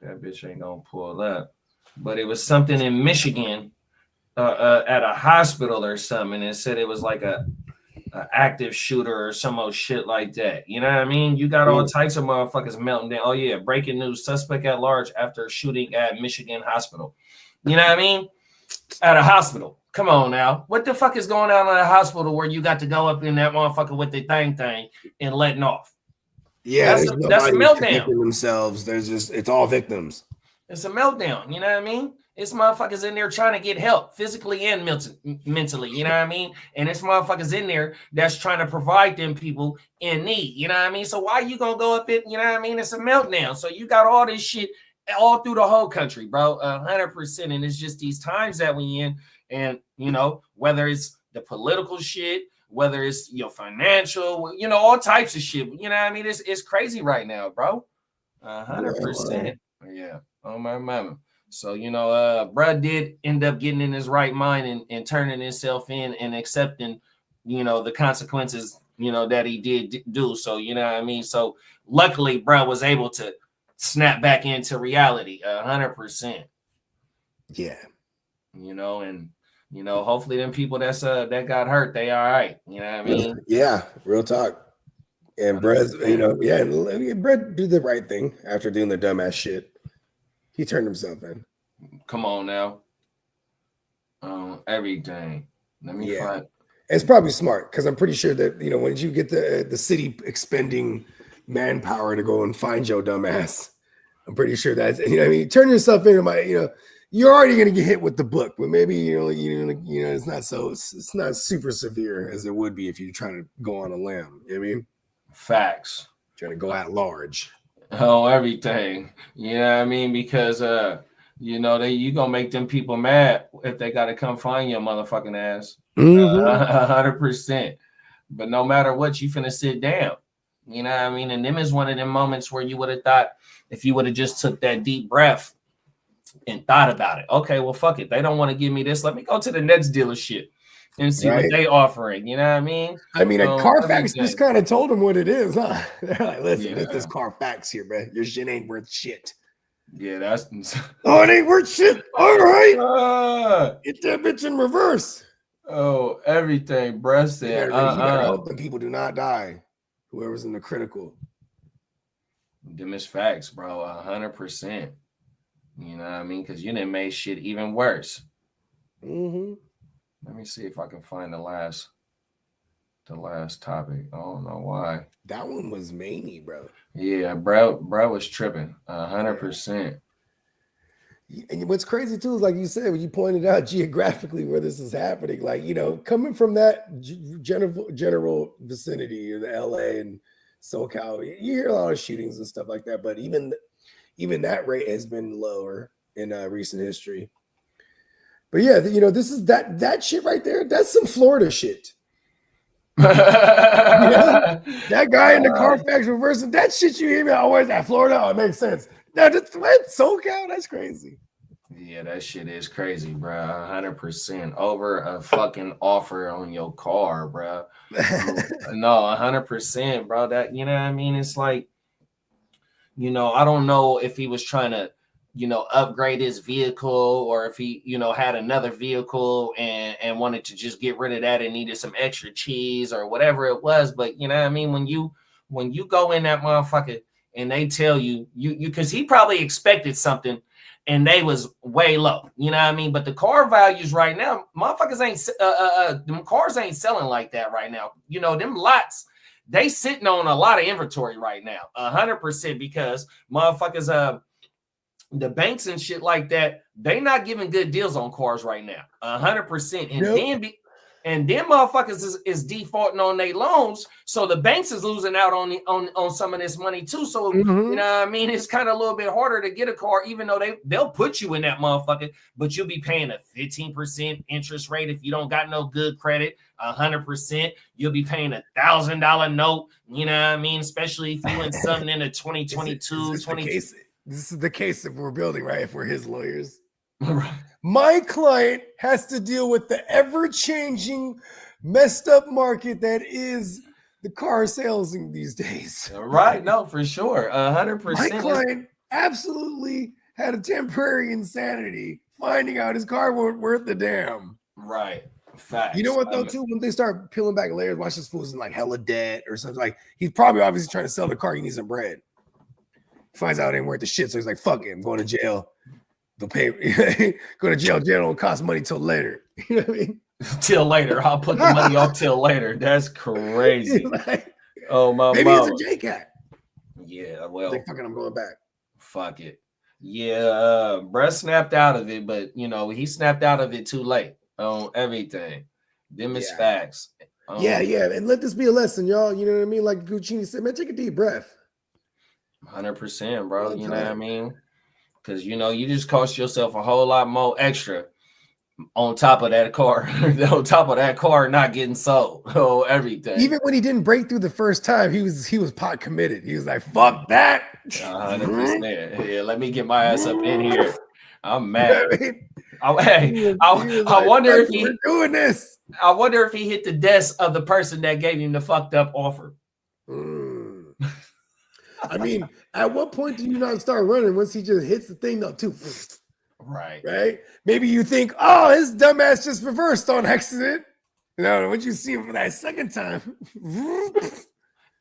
That bitch ain't gonna pull up. But it was something in Michigan at a hospital or something. And it said it was like a active shooter or some old shit like that. You know what I mean? You got all types of motherfuckers melting down. Oh yeah, breaking news: suspect at large after shooting at Michigan hospital. You know what I mean? At a hospital. Come on now. What the fuck is going on at a hospital where you got to go up in that motherfucker with the thing and letting off? Yeah, that's a meltdown. Themselves. There's just it's all victims. It's a meltdown. You know what I mean? It's motherfuckers in there trying to get help physically and mentally, you know what I mean? And it's motherfuckers in there that's trying to provide them people in need, you know what I mean? So why you gonna go up it, you know what I mean? It's a meltdown. So you got all this shit all through the whole country, bro, 100%. And it's just these times that we in, and you know, whether it's the political shit, whether it's your financial, you know, all types of shit, you know what I mean? It's crazy right now, bro. 100%. Yeah. Oh my mama. So, you know, bruh did end up getting in his right mind and turning himself in and accepting, you know, the consequences, you know, that he did do. So, you know what I mean? So luckily, bruh was able to snap back into reality 100%. Yeah. You know, and, you know, hopefully them people that got hurt, they all right. You know what I mean? Yeah. Real talk. And bruh, you know, yeah, and bruh did the right thing after doing the dumbass shit. He turned himself in. Come on now. Everything. Let me find. It's probably smart because I'm pretty sure that, you know, when you get the city expending manpower to go and find your dumbass, I'm pretty sure that's, you know, I mean, turn yourself into my, you know, you're already going to get hit with the book, but maybe, it's not super severe as it would be if you're trying to go on a limb. You know what I mean? Facts. Trying to go at large. Oh, everything. You know what I mean? Because, you gonna make them people mad if they got to come find your motherfucking ass. 100%. But no matter what, you finna sit down. You know what I mean? And them is one of them moments where you would have thought, if you would have just took that deep breath and thought about it. Okay, well, fuck it. They don't want to give me this. Let me go to the next dealership and see what they offering. You know what I mean? I mean, Carfax just kind of told them what it is, huh? They're like, listen, it's this Carfax here, bro. Your shit ain't worth shit. Yeah, that's... Oh, it ain't worth shit. All right. Get that bitch in reverse. Oh, everything, bruh said. You better hope that people do not die. Whoever's in the critical. Them is facts, bro. 100%. You know what I mean? Because you done made shit even worse. Let me see if I can find the last topic. I don't know why. That one was many, bro. Yeah, bro was tripping. 100%. And what's crazy too is, like you said, when you pointed out geographically where this is happening, like, you know, coming from that general vicinity of the LA and SoCal, you hear a lot of shootings and stuff like that. But even that rate has been lower in recent history. But yeah, you know, this is that shit right there. That's some Florida shit. That guy in the Carfax reversing, that shit you hear me always at Florida. Oh, it makes sense. Now, SoCal, that's crazy. Yeah, that shit is crazy, bro. 100% over a fucking offer on your car, bro. No, 100%, bro. That, you know what I mean? It's like, you know, I don't know if he was trying to, you know, upgrade his vehicle, or if he, you know, had another vehicle and wanted to just get rid of that and needed some extra cheese or whatever it was. But you know what I mean? When you go in that motherfucker and they tell you because he probably expected something and they was way low, you know what I mean? But the car values right now, motherfuckers them cars ain't selling like that right now. You know, them lots, they sitting on a lot of inventory right now, 100%, because motherfuckers, the banks and shit like that, they not giving good deals on cars right now, 100%. And then motherfuckers is defaulting on their loans, so the banks is losing out on some of this money too. So you know what I mean, it's kind of a little bit harder to get a car, even though they'll put you in that motherfucker, but you'll be paying a 15% interest rate if you don't got no good credit. 100%, you'll be paying $1,000 note. You know what I mean, especially if you in something in a 2022, 20. This is the case that we're building, right? If we're his lawyers. My client has to deal with the ever-changing, messed up market that is the car sales these days. Right. No, for sure. 100%. My client absolutely had a temporary insanity finding out his car wasn't worth the damn. Right. Facts. You know what, though, too? When they start peeling back layers, watch this fool's in like hella debt or something. Like, he's probably obviously trying to sell the car. He needs some bread. Finds out it ain't worth the shit, so he's like, fuck it, I'm going to jail. They'll pay. Go to jail. Jail don't cost money till later. You know what I mean? Till later. I'll put the money off till later. That's crazy. Like, oh, my maybe mama. it's a J-Cat. Yeah, well. Like, fucking, I'm going back. Fuck it. Yeah, Brett snapped out of it, but, you know, he snapped out of it too late on everything. Them is facts. Yeah. And let this be a lesson, y'all. You know what I mean? Like Guccini said, man, take a deep breath. 100%, bro. You know what I mean? Because, you know, you just cost yourself a whole lot more extra on top of that car, not getting sold. Oh, everything. Even when he didn't break through the first time, he was pot committed. He was like, fuck that. 100%. Yeah, let me get my ass up in here. I'm mad. I wonder if he doing this. I wonder if he hit the desk of the person that gave him the fucked up offer. I mean, at what point do you not start running once he just hits the thing though, too? Right? Maybe you think, oh, his dumbass just reversed on accident. No, once you see him for that second time.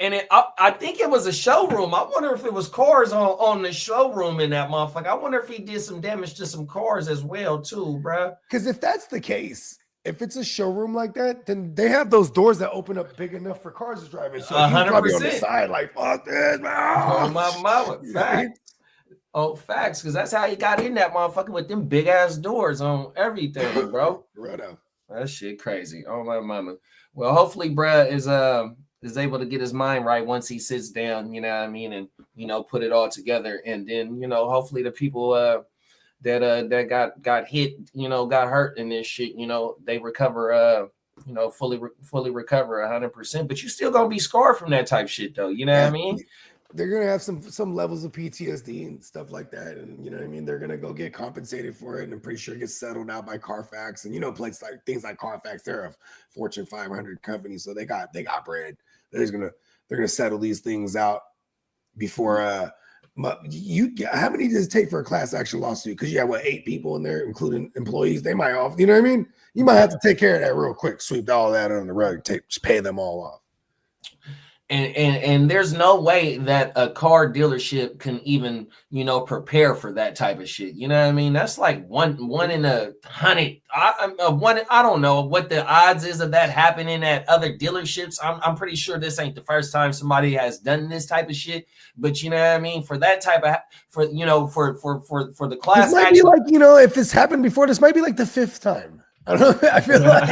And I think it was a showroom. I wonder if it was cars on the showroom in that motherfucker. I wonder if he did some damage to some cars as well, too, bro. Because if that's the case, if it's a showroom like that, then they have those doors that open up big enough for cars to drive in. So 100%. Probably on the side, like, fuck this, man. Oh, my mama. Fact. Oh, facts, because that's how he got in that motherfucker with them big ass doors on everything, bro. That shit crazy. Oh my mama. Well, hopefully, bruh is able to get his mind right once he sits down. You know what I mean, and put it all together, and then hopefully the people that got hit, got hurt in this shit, they recover. Fully recover 100%. But you still gonna be scarred from that type shit, though. You know what I mean? They're gonna have some levels of PTSD and stuff like that, and you know what I mean. They're gonna go get compensated for it, and I'm pretty sure it gets settled out by Carfax. And places like things like Carfax, they're a Fortune 500 company, so they got bread. They're gonna settle these things out before. How many does it take for a class action lawsuit? Because you have 8 people in there, including employees. They might off. You know what I mean? You might have to take care of that real quick. Sweep all that under the rug. Just pay them all off. And there's no way that a car dealership can even prepare for that type of shit. You know what I mean? That's like one in 100. I don't know what the odds is of that happening at other dealerships. I'm pretty sure this ain't the first time somebody has done this type of shit. But you know what I mean? For that type of for the class, this might be like if this happened before, this might be like the 5th time. I don't know. I feel like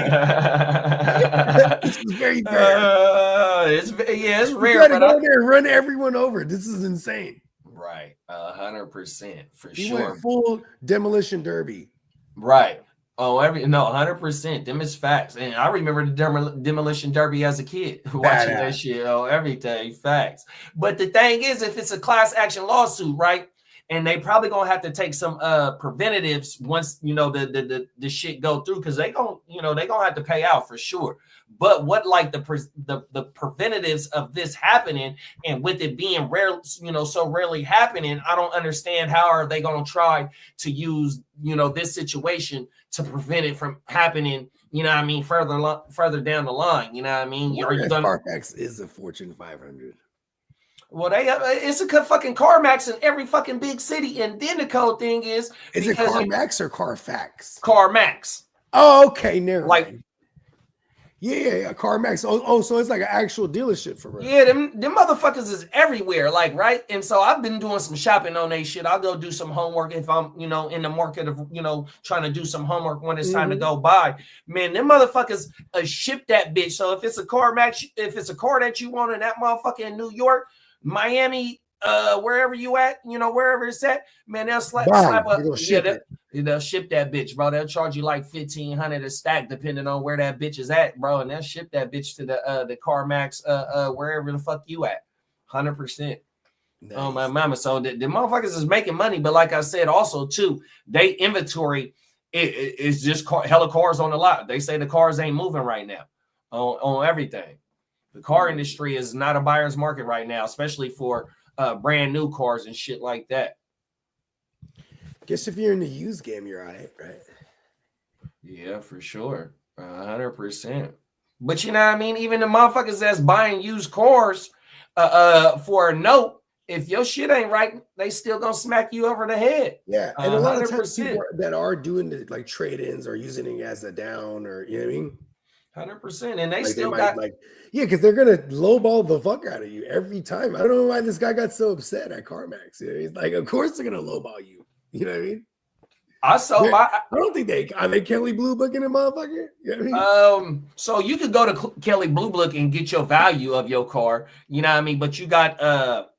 this is very rare. It's You rare. gotta go there and run everyone over. This is insane. Right, 100% for He sure. went full demolition derby. Right. Oh, 100%. Them is facts. And I remember the demolition derby as a kid watching that shit. Oh, everything facts. But the thing is, if it's a class action lawsuit, right? And they probably gonna have to take some preventatives once the shit go through, because they gonna have to pay out for sure. But what like the preventatives of this happening, and with it being rare, so rarely happening, I don't understand how are they gonna try to use this situation to prevent it from happening. You know what I mean? Further down the line. You know what I mean? Carfax is a Fortune 500. Well, it's a fucking CarMax in every fucking big city, and then the cold thing is it CarMax or Carfax? CarMax. Oh, okay, never like, mind. Yeah, CarMax. Oh, so it's like an actual dealership for real. Yeah, them motherfuckers is everywhere, like, right? And so I've been doing some shopping on they shit. I'll go do some homework if I'm, in the market of, trying to do some homework when it's time to go buy. Man, them motherfuckers ship that bitch. So if it's a CarMax, if it's a car that you want in that motherfucker in New York, Miami, wherever you at, wherever it's at, man, they'll slap up. They'll ship that bitch, bro. They'll charge you like $1,500 a stack, depending on where that bitch is at, bro. And they'll ship that bitch to the CarMax, wherever the fuck you at, 100%. Nice. Oh my mama. So the motherfuckers is making money, but like I said, also too, they inventory it's just hella cars on the lot. They say the cars ain't moving right now on everything. The car industry is not a buyer's market right now, especially for brand new cars and shit like that. Guess if you're in the used game, you're all right? Yeah, for sure. 100%. But you know what I mean? Even the motherfuckers that's buying used cars for a note, if your shit ain't right, they still gonna smack you over the head. Yeah, and a lot of times people that are doing the like trade-ins or using it as a down, or you know what I mean? 100%, and they like still they got because they're gonna lowball the fuck out of you every time. I don't know why this guy got so upset at CarMax. He's like, of course they're gonna lowball you. You know what I mean? I don't think they Kelly Blue Book in a motherfucker. You know what I mean? So you could go to Kelly Blue Book and get your value of your car. You know what I mean? But you got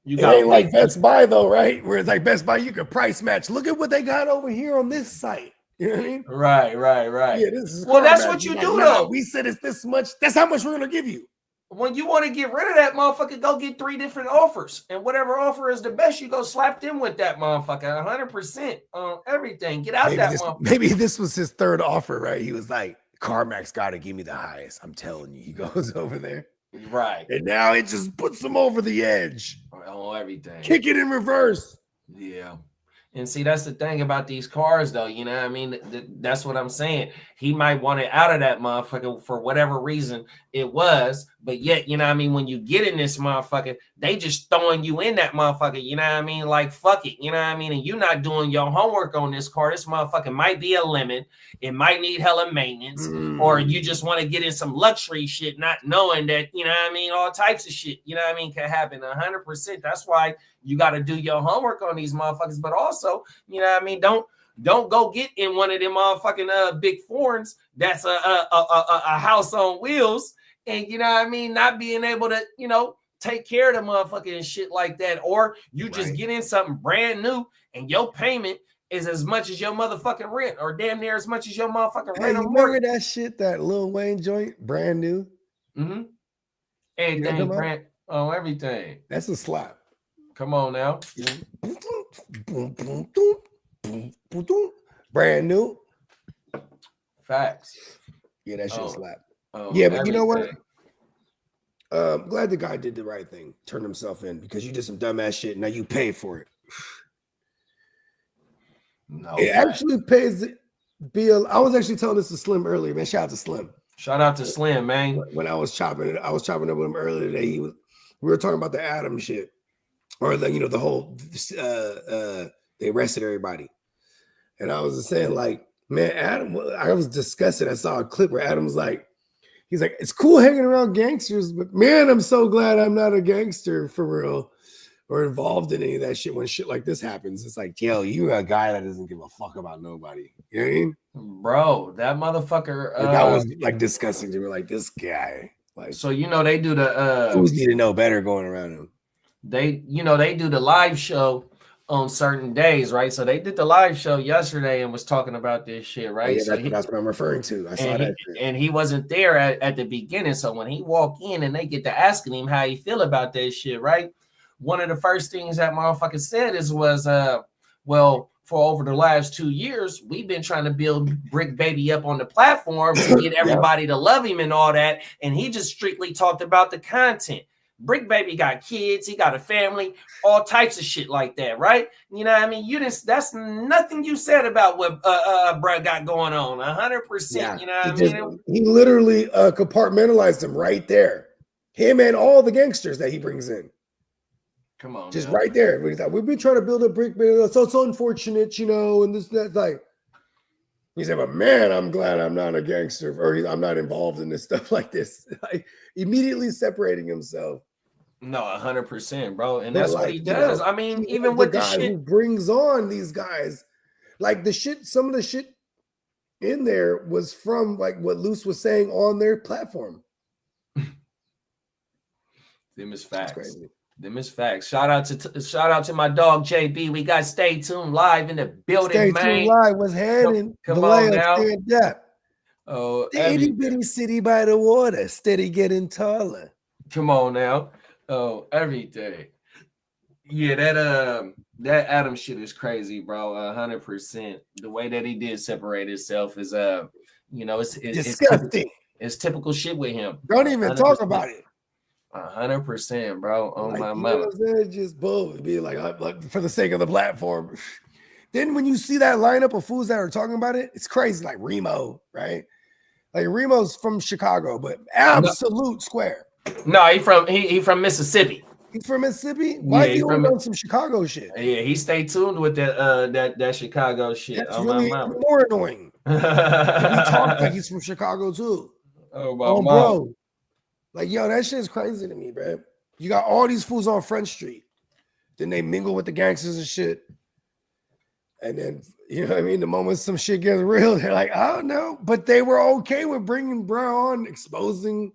it ain't like Best Buy though, right? Where it's like Best Buy, you can price match. Look at what they got over here on this site. You know what I mean? Right. Yeah, this is that's what you do though. We said it's this much. That's how much we're gonna give you. When you want to get rid of that motherfucker, go get 3 different offers. And whatever offer is the best, you go slap them with that motherfucker 100% on everything. Get out motherfucker. Maybe this was his 3rd offer, right? He was like, CarMax got to give me the highest. I'm telling you. He goes over there. Right. And now it just puts him over the edge. On everything. Kick it in reverse. Yeah. And see, that's the thing about these cars, though. You know what I mean? That's what I'm saying. He might want it out of that motherfucker for whatever reason it was, But yet, you know what I mean, when you get in this motherfucker, they just throwing you in that motherfucker, you know what I mean? Like, fuck it, you know what I mean? And you're not doing your homework on this car. This motherfucker might be a lemon. It might need hella maintenance. Or you just want to get in some luxury shit, not knowing that, you know what I mean, all types of shit, you know what I mean, can happen 100%. That's why you got to do your homework on these motherfuckers. But also, you know what I mean, don't go get in one of them motherfucking big foreigns that's a house on wheels. And you know what I mean, not being able to, you know, take care of the motherfucker and shit like that. Or you just get in something brand new and your payment is as much as your motherfucking rent, or damn near as much as your motherfucking rent. You remember that shit, that Lil Wayne joint, brand new? Mm-hmm. Everything brand, everything. That's a slap. Come on now. Brand new. Facts. Yeah, that shit slap. Yeah, but you know what? I'm glad the guy did the right thing, turned himself in, because you did some dumbass shit. Now you pay for it. No, it actually pays the bill. I was actually telling this to Slim earlier, man. Shout out to Slim. Shout out to Slim, man. When I was chopping up with him earlier today. We were talking about the Adam shit, or the whole they arrested everybody, and I was just saying, like, man, Adam. I was disgusted. I saw a clip where Adam's like, he's like, it's cool hanging around gangsters, but man, I'm so glad I'm not a gangster for real or involved in any of that shit when shit like this happens. It's like, yo, you're a guy that doesn't give a fuck about nobody. You know what I mean? Bro, that motherfucker. That was like disgusting to me. Like, this guy. Like, so you know they do the who's need to know better going around him. They do the live show on certain days, right? So they did the live show yesterday and was talking about this shit, right? Oh, yeah, that's what I'm referring to. I saw that. And he wasn't there at the beginning. So when he walked in and they get to asking him how he feel about that shit, right? One of the first things that motherfucker said was, well, for over the last 2 years, we've been trying to build Brick Baby up on the platform to get everybody to love him and all that. And he just strictly talked about the content. Brick Baby got kids, he got a family, all types of shit like that, right? You know what I mean? That's nothing you said about what Brett got going on. 100%. You know what I mean? He literally compartmentalized him right there. Him and all the gangsters that he brings in. Come on. Just right there. We've been trying to build a Brick Baby. So it's unfortunate, and this, that, like. He said, but man, I'm glad I'm not a gangster, or I'm not involved in this stuff like this. Like, immediately separating himself. No, 100%, bro. And that's what he does. I mean, even with the shit who brings on these guys, like some of the shit in there was from like what Luce was saying on their platform. Them is facts. Them is facts. Shout out to my dog JB. We got Stay Tuned Live in the building, Stay man. Tuned Live was heading. Come on now. Oh, itty bitty city by the water, steady getting taller. Come on now. Oh, everything. Yeah, that Adam shit is crazy, bro. 100%. The way that he did separate himself is it's disgusting. It's typical shit with him. Don't even 100%. Talk about it. 100%, bro. On like, my mother. Just bull. Be like for the sake of the platform. Then when you see that lineup of fools that are talking about it, it's crazy. Like Remo, right? Like Remo's from Chicago, but absolute square. No, he from Mississippi. He's from Mississippi. Why he on some Chicago shit? Yeah, he stayed tuned with that Chicago shit. That's really more annoying. He talks like he's from Chicago too. Oh, bro. Like, yo, that shit is crazy to me, bro. You got all these fools on Front Street. Then they mingle with the gangsters and shit. And then, you know what I mean? The moment some shit gets real, they're like, I don't know. But they were okay with bringing bro on, exposing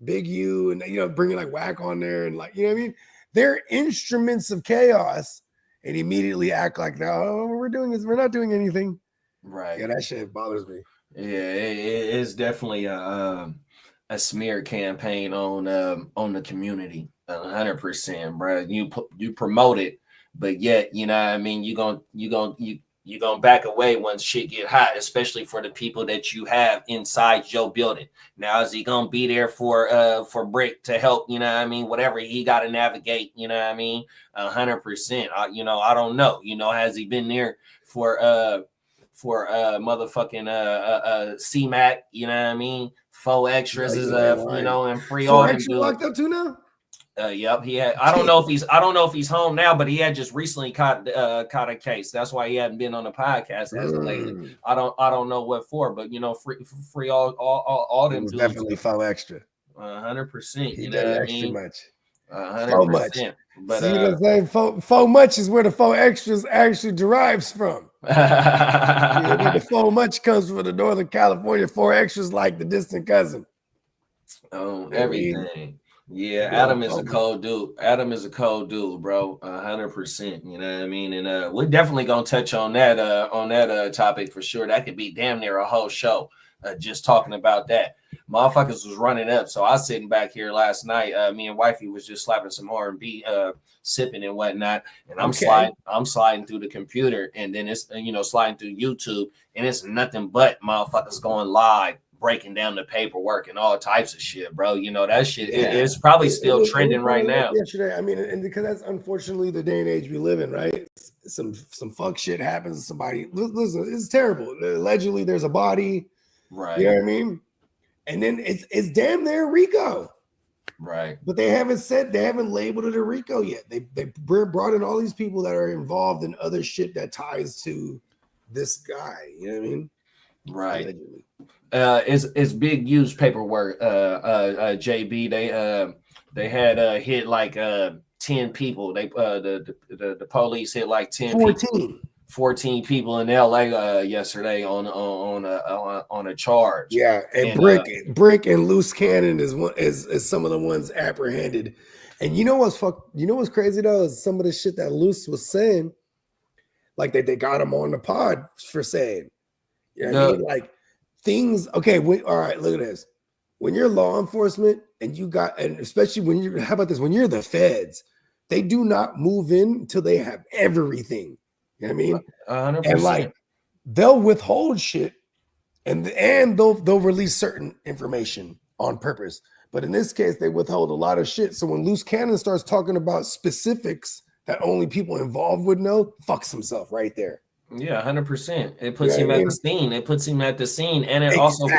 Big U, and, bringing like Whack on there. And like, you know what I mean? They're instruments of chaos and immediately act like, no, we're not doing anything. Right. Yeah, that shit bothers me. Yeah, it is definitely a smear campaign on the community. 100%, bro. You promote it, but yet, you know what I mean, you gonna back away once shit get hot, especially for the people that you have inside your building. Now, is he gonna be there for Brick to help, you know what I mean, whatever he gotta navigate, you know what I mean? 100%. I don't know. Has he been there for motherfucking CMAC, you know what I mean? 4 extras is you know, and free 4 all them extra dudes. locked up too now? Yep, he had. I don't know if he's home now, but he had just recently caught a case. That's why he hadn't been on the podcast as of lately. I don't know what for, but you know, free all them dudes. Definitely 4 extra. 100%. He You done know what I extra mean? much. 100%. But see what I'm saying? 4 much is where the 4 extras actually derives from. Yeah, but the 4 much comes from the Northern California. 4 extras like the distant cousin. Oh, everything. Yeah, Adam is a cold dude. Adam is a cold dude, bro. 100%. You know what I mean? And we're definitely gonna touch on that topic for sure. That could be damn near a whole show, just talking about that. Motherfuckers was running up. So I was sitting back here last night. Me and wifey was just slapping some R&B, sipping and whatnot. And I'm sliding through the computer, and then it's sliding through YouTube, and it's nothing but motherfuckers going live, breaking down the paperwork and all types of shit, bro. You know, that shit it's probably still trending right now. Yesterday, I mean, and because that's unfortunately the day and age we live in, right? Some fuck shit happens to somebody. Listen, it's terrible. Allegedly, there's a body, right? You know what I mean? And then it's damn near RICO, right? But they haven't labeled it a RICO yet. They brought in all these people that are involved in other shit that ties to this guy. You know what I mean? Right. Allegedly. It's big use paperwork. JB, they had hit like 10 people. They the police hit like 14 people in LA yesterday on a charge. Yeah, and Brick and Loose Cannon is some of the ones apprehended. And you know what's crazy though is some of the shit that Loose was saying, like they got him on the pod for saying, you know what I mean? Like things. Okay, all right. Look at this. When you're law enforcement and especially when you're the feds, they do not move in until they have everything. You know what I mean? 100%. And like they'll withhold shit and they'll release certain information on purpose. But in this case, they withhold a lot of shit. So when Loose Cannon starts talking about specifics that only people involved would know, fucks himself right there. Yeah, 100%. It puts him at the scene. It puts him at the scene, and it also,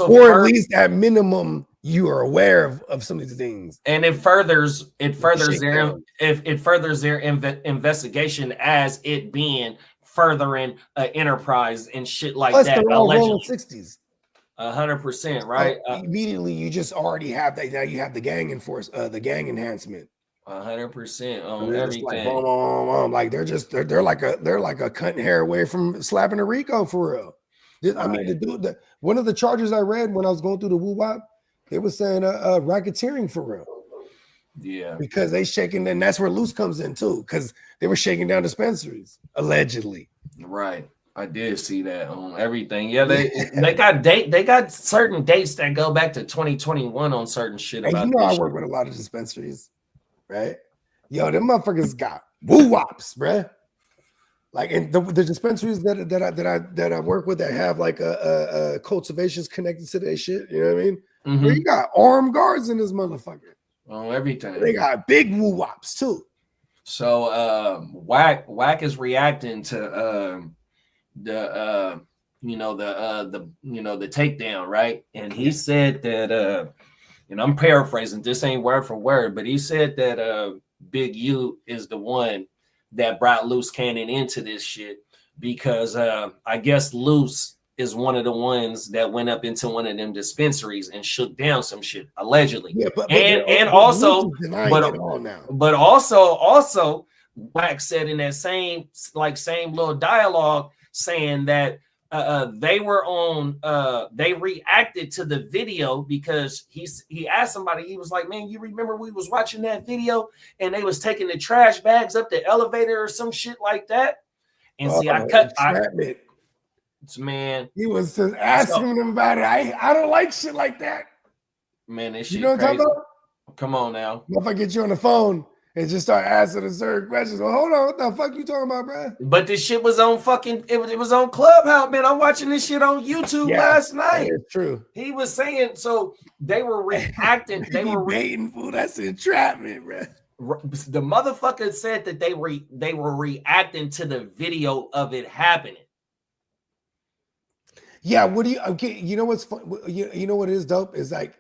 or at least at minimum, you are aware of some of these things. And it furthers their investigation as it being furthering enterprise and shit like Plus that. They're all rolling 60s. 100%, right? Immediately, you just already have that. Now you have the gang enhancement. 100% on everything. Like they're like a cunt hair away from slapping a RICO for real. I mean, one of the charges I read when I was going through the woo-wop, they were saying racketeering for real. Yeah, because they shaking, and that's where Loose comes in too, because they were shaking down dispensaries allegedly. Right. I did see that on everything. Yeah, they got certain dates that go back to 2021 on certain shit. About I work with a lot of dispensaries, right? Yo, them motherfuckers got woo-wops, bruh. Like, and the dispensaries that I work with that have like a cultivations connected to their shit. You know what I mean? Mm-hmm. You got armed guards in this motherfucker. On everything. They got big woo-wops too. So Whack is reacting to the takedown, right? And he said that and I'm paraphrasing, this ain't word for word, but he said that Big U is the one that brought Loose Cannon into this shit because I guess Loose is one of the ones that went up into one of them dispensaries and shook down some shit allegedly. Yeah, but also Whack said in that same little dialogue saying that they reacted to the video because he asked somebody, he was like, man, you remember we was watching that video and they was taking the trash bags up the elevator or some shit like that. And man, he was just asking them about it. I don't like shit like that. Man, this shit you know what I'm talking about? Come on now. If I get you on the phone and just start asking certain questions, well, hold on, what the fuck you talking about, bro? But this shit was on it was on Clubhouse, man. I'm watching this shit on YouTube last night. It's true. He was saying, so they were reacting. They were baiting, fool. That's entrapment, bro. The motherfucker said that they were reacting to the video of it happening. Yeah, what do you? Okay, you know what's fun? You know what is dope is like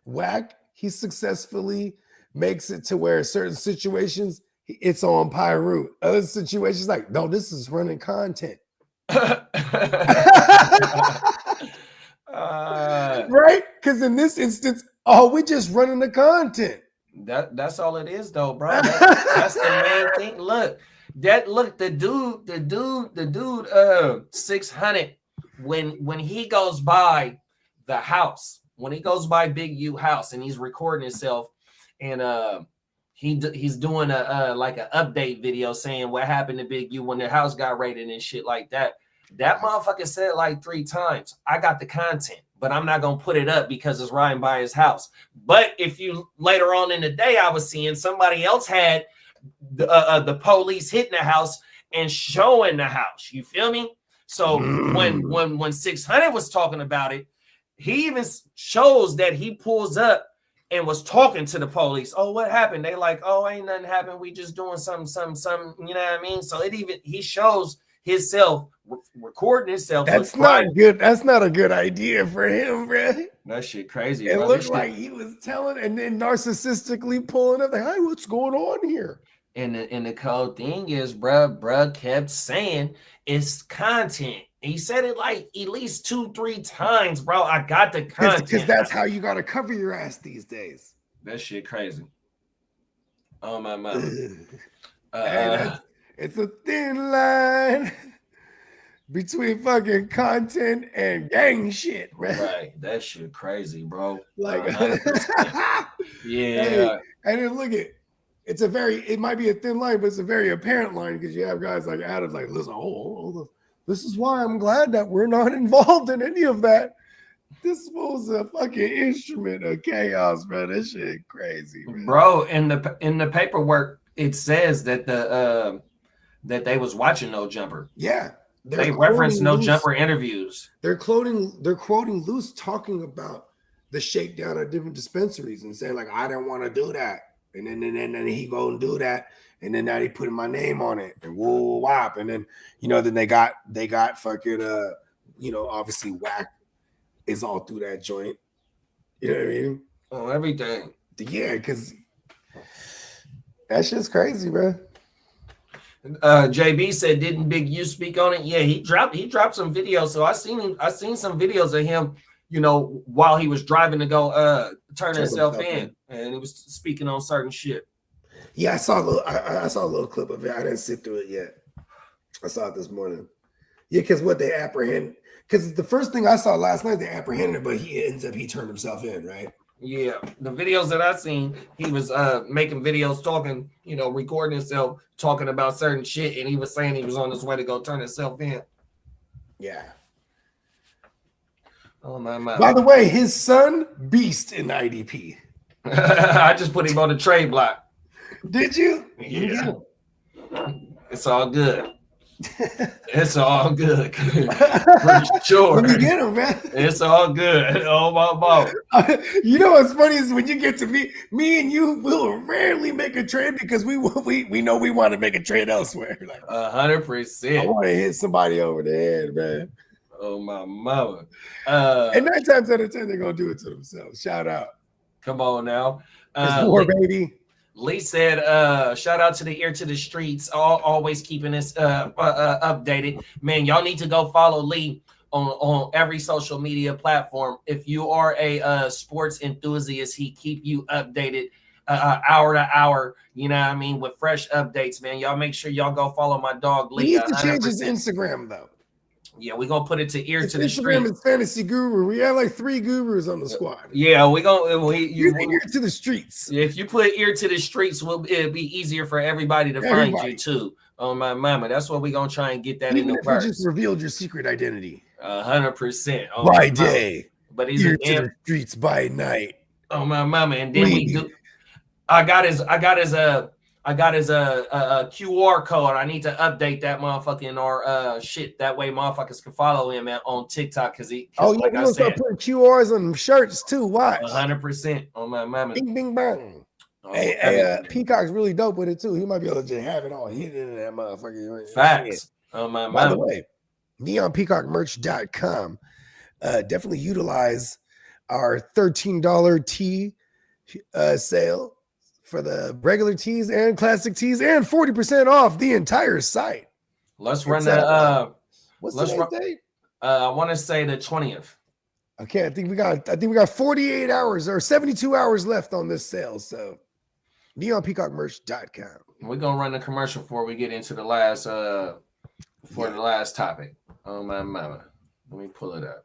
Whack. He successfully makes it to where certain situations it's on Pyro. Other situations like, no, this is running content. Right? Because in this instance, we're just running the content. That's all it is, though, bro. That's the main thing. Look, the dude, 600. When he goes by the house, when he goes by Big U house, and he's recording himself, and he's doing a like an update video saying what happened to Big U when their house got raided and shit like that. That motherfucker said it like 3 times. I got the content, but I'm not gonna put it up because it's riding by his house. But if you later on in the day, I was seeing somebody else had the police hitting the house and showing the house. You feel me? So when 600 was talking about it, he even shows that he pulls up and was talking to the police. Oh, what happened? They like, oh, ain't nothing happened. We just doing some, you know what I mean? So he shows himself recording himself. That's not good. That's not a good idea for him, bro. That shit crazy. It bro. looked like he was telling and then narcissistically pulling up like, hey, what's going on here? And the cold thing is, bruh kept saying it's content. He said it like at least 2-3 times, bro. I got the content. Because that's how you got to cover your ass these days. That shit crazy. Oh my mind. It's a thin line between fucking content and gang shit, bro. Right. That shit crazy, bro. Like, yeah. Hey, and then look at it might be a thin line, but it's a very apparent line because you have guys like Adam, like, listen, this is why I'm glad that we're not involved in any of that. This was a fucking instrument of chaos, bro. This shit crazy, bro. In the paperwork, it says that that they was watching No Jumper. Yeah, they reference No Jumper interviews. They're quoting Luce talking about the shakedown of different dispensaries and saying like, I didn't want to do that, and then he go and do that. And then now they putting my name on it and whoa wop. And then, then they got fucking obviously Whack is all through that joint. You know what I mean? Oh, everything. Yeah, because that shit's crazy, bro. JB said, didn't Big U speak on it? Yeah, he dropped some videos. So I seen some videos of him, while he was driving to go turn himself in. And he was speaking on certain shit. Yeah, I saw a little clip of it. I didn't sit through it yet. I saw it this morning. Yeah, because what they apprehend, because the first thing I saw last night, they apprehended, but he turned himself in, right? Yeah, the videos that I seen, he was making videos talking, recording himself, talking about certain shit, and he was saying he was on his way to go turn himself in. Yeah. Oh my. By the way, his son, Beast in IDP. I just put him on the trade block. Did you? Yeah. It's all good. It's all good. For sure. Let me get him, man. It's all good. Oh my mom. You know what's funny is when you get to me and you will rarely make a trade because we know we want to make a trade elsewhere. Like 100%. I want to hit somebody over the head, man. Oh my mama. And 9 times out of 10, they're gonna do it to themselves. Shout out. Come on now. It's war, baby. Lee said, shout out to the Ear to the Streets, always keeping us updated. Man, y'all need to go follow Lee on every social media platform. If you are a sports enthusiast, he keep you updated hour to hour, you know what I mean, with fresh updates, man. Y'all make sure y'all go follow my dog Lee. He needs to change his Instagram, though. Yeah, we're going to put it to Ear to the Streets. Instagram is Fantasy Guru. We have like 3 gurus on the squad. Yeah, we're going to... Ear to the Streets. If you put Ear to the Streets, it'll be easier for everybody to find you, too. Oh, my mama. That's what we're going to try and get that Even in the if verse. you just revealed your secret identity. 100%. Oh, by day. But he's Ear to the Streets by night. Oh, my mama. And then we do... I got his QR code. I need to update that motherfucking or shit. That way motherfuckers can follow him on TikTok because he. Oh, you're gonna start putting QRs on shirts too. Watch. 100% on my mama. Bing, bing, bang. Hey, Peacock's really dope with it too. He might be able to just have it all hidden in that motherfucker. Facts. On my mama. By the way, NeonPeacockMerch.com. Definitely utilize our $13 tee sale for the regular tees and classic tees, and 40% off the entire site. Let's run the what's today's date? I want to say the 20th. Okay, I think we got 48 hours or 72 hours left on this sale. So NeonPeacockMerch.com. We're gonna run the commercial before we get into the last the last topic. Oh my mama. Let me pull it up.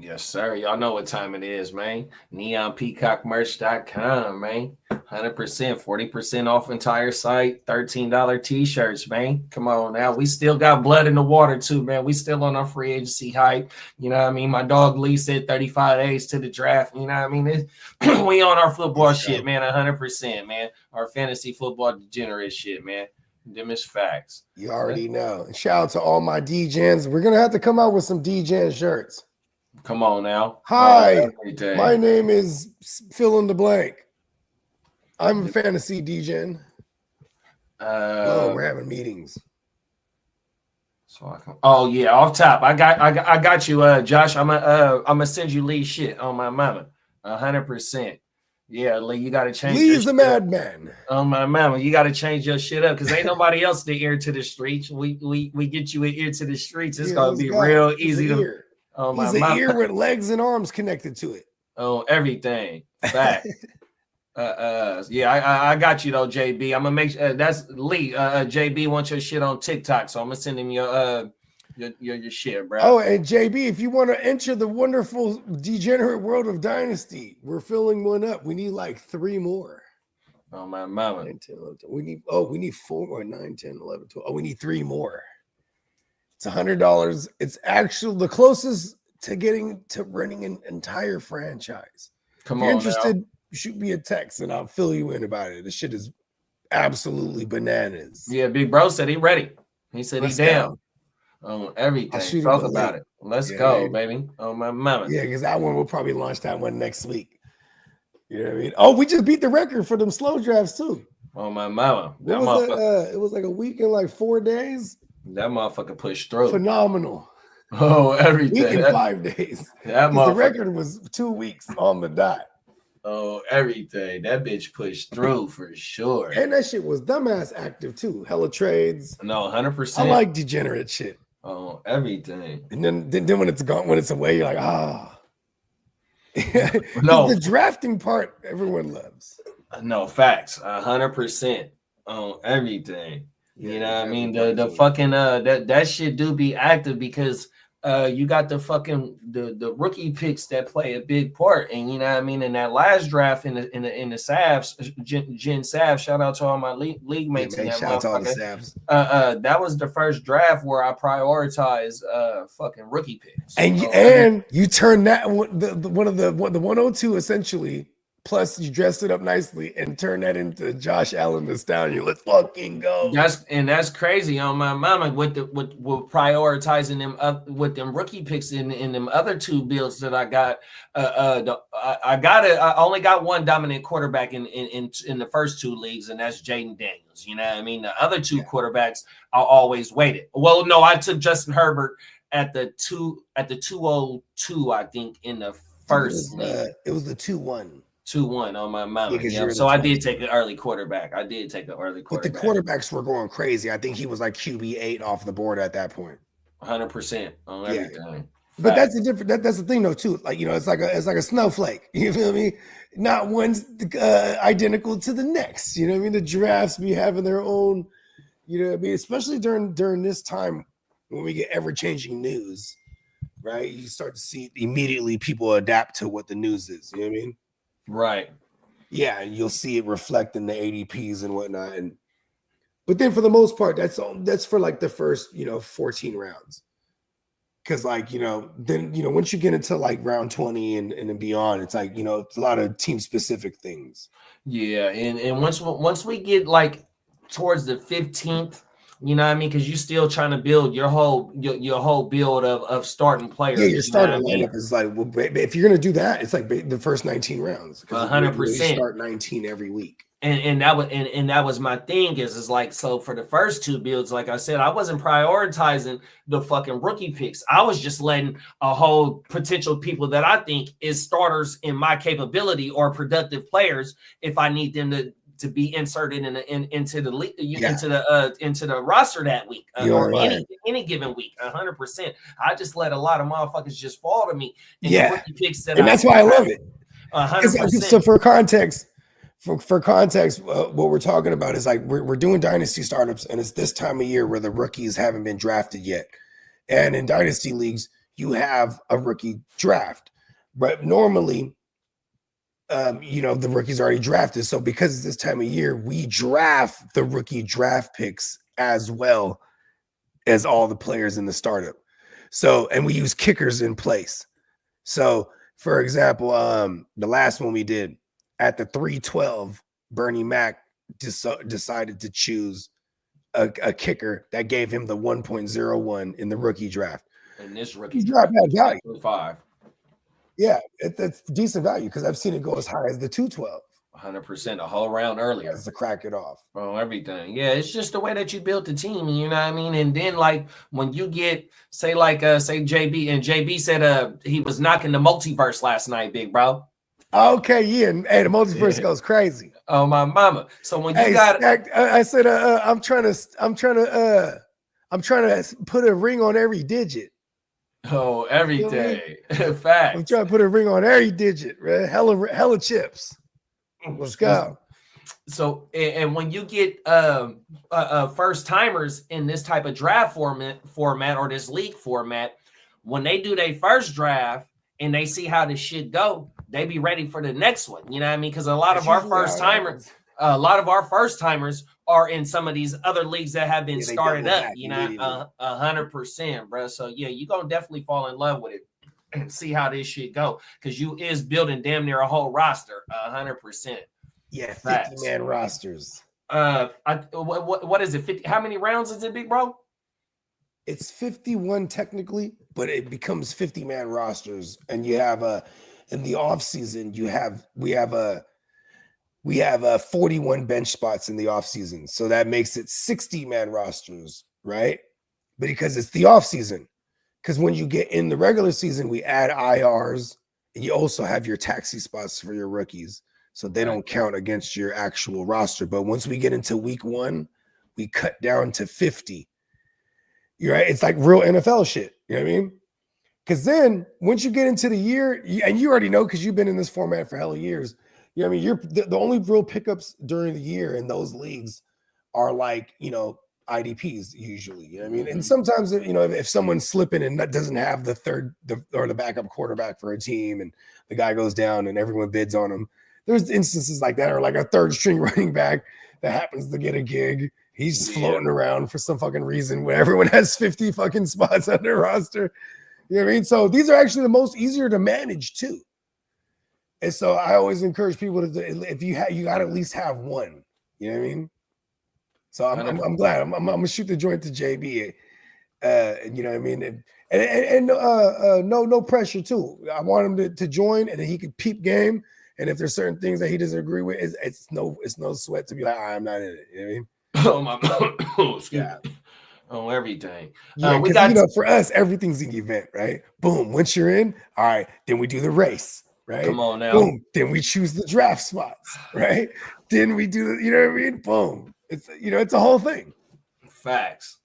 Yes, sir. Y'all know what time it is, man. NeonPeacockMerch.com, man. 100%, 40% off entire site. $13 t-shirts, man. Come on now. We still got blood in the water too, man. We still on our free agency hype. You know what I mean? My dog Lee said 35 days to the draft. You know what I mean? We on our football shit, man. 100%, man. Our fantasy football degenerate shit, man. Them is facts. You already know. And shout out to all my DJs. We're gonna have to come out with some DJ shirts. Come on now. Hi, my name is fill in the blank. I'm a fantasy DJ. We're having meetings. So I can. Oh yeah, off top. I got you, Josh. I'm gonna send you Lee shit on my mama. 100%. Yeah, Lee, you gotta change. Lee's the madman. On my mama, you gotta change your shit up because ain't nobody else the ear to the streets. We get you an ear to the streets. It's gonna be real easy to. Oh, he's an ear with legs and arms connected to it. Oh, everything. Fact. Yeah, I got you though, JB. I'm gonna make sure that's Lee. JB wants your shit on TikTok, so I'm gonna send him your shit, bro. Oh, and JB, if you want to enter the wonderful degenerate world of Dynasty, we're filling one up. We need like 3 more. Oh my mama. 9, 10, 11, 12. We need 4 more. 9, 10, 11, 12. Oh, we need 3 more. It's $100. It's actually the closest to getting to running an entire franchise. Come if you're on, interested, now. Shoot me a text and I'll fill you in about it. This shit is absolutely bananas. Yeah, Big Bro said he ready. He said he's down. Oh, everything. Talk about it. Let's go, baby. Oh my mama. Yeah, because that one will probably launch that one next week. You know what I mean? Oh, we just beat the record for them slow drafts too. Oh my mama. It was like a week and like 4 days. That motherfucker pushed through. Phenomenal. Oh, everything. Week and 5 days. The record was 2 weeks on the dot. Oh, everything. That bitch pushed through for sure. And that shit was dumbass active too. Hella trades. No, 100%. I like degenerate shit. Oh, everything. And then when it's gone, when it's away, you're like, No, the drafting part everyone loves. No, facts. 100%. On everything. Yeah, you know what I mean? The fucking that shit do be active because you got the fucking the rookie picks that play a big part, and you know what I mean. In that last draft in the Savs, Gen Sav, shout out to all my league mates. Yeah, shout out to all the Savs. That was the first draft where I prioritized fucking rookie picks, and you turn that one of the 102 essentially. Plus, you dressed it up nicely and turned that into Josh Allen the Stallion. Let's fucking go. That's crazy on my mama with prioritizing them up with them rookie picks in them other 2 builds that I got. I only got one dominant quarterback in the first 2 leagues, and that's Jaden Daniels. You know what I mean? The other 2 quarterbacks I always waited. Well, no, I took Justin Herbert at the 202, I think, in the first league. It was the 2-1. 2-1 on my mama. So I did take an early quarterback. But the quarterbacks were going crazy. I think he was like QB8 off the board at that point. 100% on everything. But that's a different. That's the thing, though, too. Like, it's like a snowflake. You feel me? Not one's identical to the next. You know what I mean? The giraffes be having their own. You know what I mean? Especially during this time when we get ever changing news, right? You start to see immediately people adapt to what the news is. You know what I mean? Right. Yeah, and you'll see it reflect in the ADPs and whatnot. But then for the most part, that's for like the first 14 rounds. Because then once you get into like round 20 and beyond, it's like it's a lot of team specific things. Yeah, and once we get like towards the 15th, you know what I mean? Because you're still trying to build your whole build of starting players. Yeah, your starting lineup is like, well, if you're gonna do that, it's like the first 19 rounds. 100%. You start 19 every week. And that was my thing is like, so for the first two builds, like I said, I wasn't prioritizing the fucking rookie picks. I was just letting a whole potential people that I think is starters in my capability or productive players, if I need them to be inserted into the league, into the roster that week or any given week. 100%. I just let a lot of motherfuckers just fall to me. Rookie picks and that's why I love it. 100%. So for context. For context, what we're talking about is like we're doing dynasty startups, and it's this time of year where the rookies haven't been drafted yet. And in dynasty leagues, you have a rookie draft, but normally, the rookie's already drafted. So because it's this time of year, we draft the rookie draft picks as well as all the players in the startup. So, and we use kickers in place. So, for example, the last one we did. At the 312, Bernie Mac decided to choose a kicker that gave him the 1.01 in the rookie draft. And this rookie draft had value. 5. Yeah, it's decent value because I've seen it go as high as the 212. 100%, a whole round earlier. To crack it off. Oh, everything. Yeah, it's just the way that you built the team, you know what I mean? And then like when you get, say JB, and JB said he was knocking the multiverse last night, big bro. Okay, yeah, and the multiverse goes crazy. Oh my mama! So when you got, I said, I'm trying to put a ring on every digit. Oh, everything. Fact. I'm trying to put a ring on every digit, right? Hella chips. Let's go. So, and when you get first timers in this type of draft format or this league format, when they do their first draft and they see how this shit go, they be ready for the next one. You know what I mean? Because a lot of our first timers are in some of these other leagues that have been started up. You know, 100%, bro. So yeah, you gonna definitely fall in love with it and see how this shit go, because you is building damn near a whole roster. 100%. Yeah, 50-man rosters. What is it? 50? How many rounds is it, big bro? It's 51 technically, but it becomes 50-man rosters, and you have in the off season, we have 41 bench spots in the off season. So that makes it 60-man rosters, right? But because it's the off season, because when you get in the regular season, we add IRs, and you also have your taxi spots for your rookies. So they don't count against your actual roster. But once we get into week 1, we cut down to 50. You're right. It's like real NFL shit. You know what I mean? Because then once you get into the year, and you already know because you've been in this format for hella years, you know what I mean? You're the only real pickups during the year in those leagues are like, IDPs usually. You know what I mean? And sometimes, if someone's slipping and that doesn't have the backup quarterback for a team and the guy goes down and everyone bids on him, there's instances like that, or like a third string running back that happens to get a gig. He's floating around for some fucking reason when everyone has 50 fucking spots on their roster. You know what I mean? So these are actually the most easier to manage too. And so I always encourage people to, if you got to at least have one. You know what I mean? So I'm glad. I'm gonna shoot the joint to JB. You know what I mean? And no pressure too. I want him to join, and then he could peep game. And if there's certain things that he doesn't agree with, it's no sweat to be like, I'm not in it. You know what I mean? Oh my, excuse me. On everything. Yeah, because for us, everything's an event, right? Boom. Once you're in, all right, then we do the race, right? Come on now. Boom. Then we choose the draft spots, right? Then we do, you know what I mean? Boom. It's a whole thing. Facts.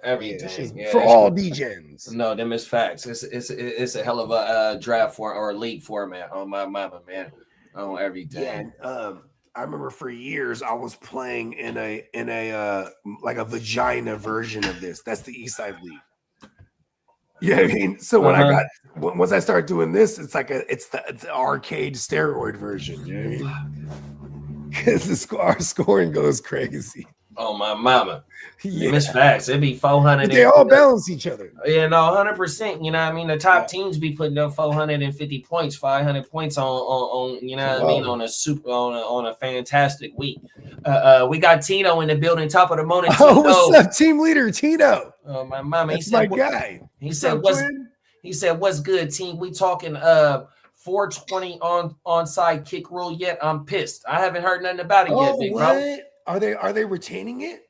Everything for all DGens. No, them is facts. It's a hell of a draft or league format on my mama, man. On everything. Yeah, I remember for years I was playing in a like a vagina version of this. That's the Eastside League. Yeah, I mean, so when once I start doing this, it's like it's the arcade steroid version. You know what I mean? Because our scoring goes crazy. Oh my mama. Yeah. It's facts. It'd be 400. They all balance each other. Yeah, no, 100%. You know what I mean? The top teams be putting up 450 points, 500 points on you know what I mean, on a fantastic week. We got Tino in the building, top of the morning. Oh, what's up, team leader Tino? Oh, my mama. That's my guy. He said, what's good, team? We talking 420 onside kick rule yet? I'm pissed. I haven't heard nothing about it yet, big bro. Are they retaining it?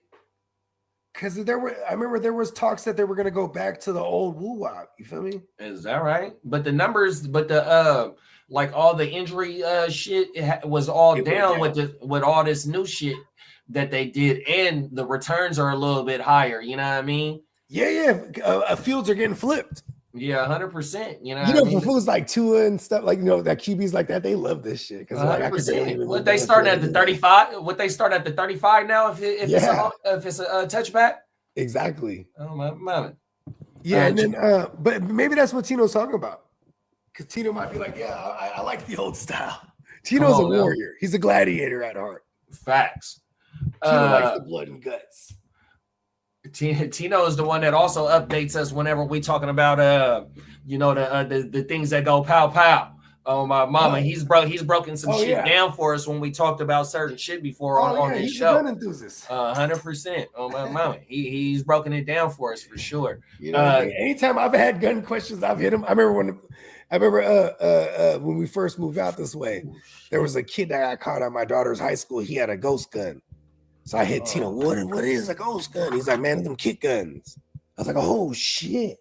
Because I remember there was talks that they were going to go back to the old woo-wop. You feel me? Is that right? But the numbers, like all the injury shit was all down with all this new shit that they did, and the returns are a little bit higher. You know what I mean? Yeah. Fields are getting flipped. Yeah, 100%. You know, for fools like Tua and stuff, like that QBs like that, they love this shit. Because 100%. What they starting at the 35? What they start at the 35 now? If it's a touchback? Exactly. Oh my mama. Yeah, and then but maybe that's what Tino's talking about. Because Tino might be like, yeah, I like the old style. Tino's a warrior. He's a gladiator at heart. Facts. Tino likes the blood and guts. Tino is the one that also updates us whenever we talking about the things that go pow pow. Oh my mama, he's broken some shit down for us when we talked about certain shit before on this show. 100%. Oh my mama, he's broken it down for us for sure. You know, anytime I've had gun questions, I've hit him. I remember when we first moved out this way, there was a kid that got caught at my daughter's high school. He had a ghost gun. So I hit Tino, what is a ghost gun? He's like, man, them kick guns. I was like, oh shit.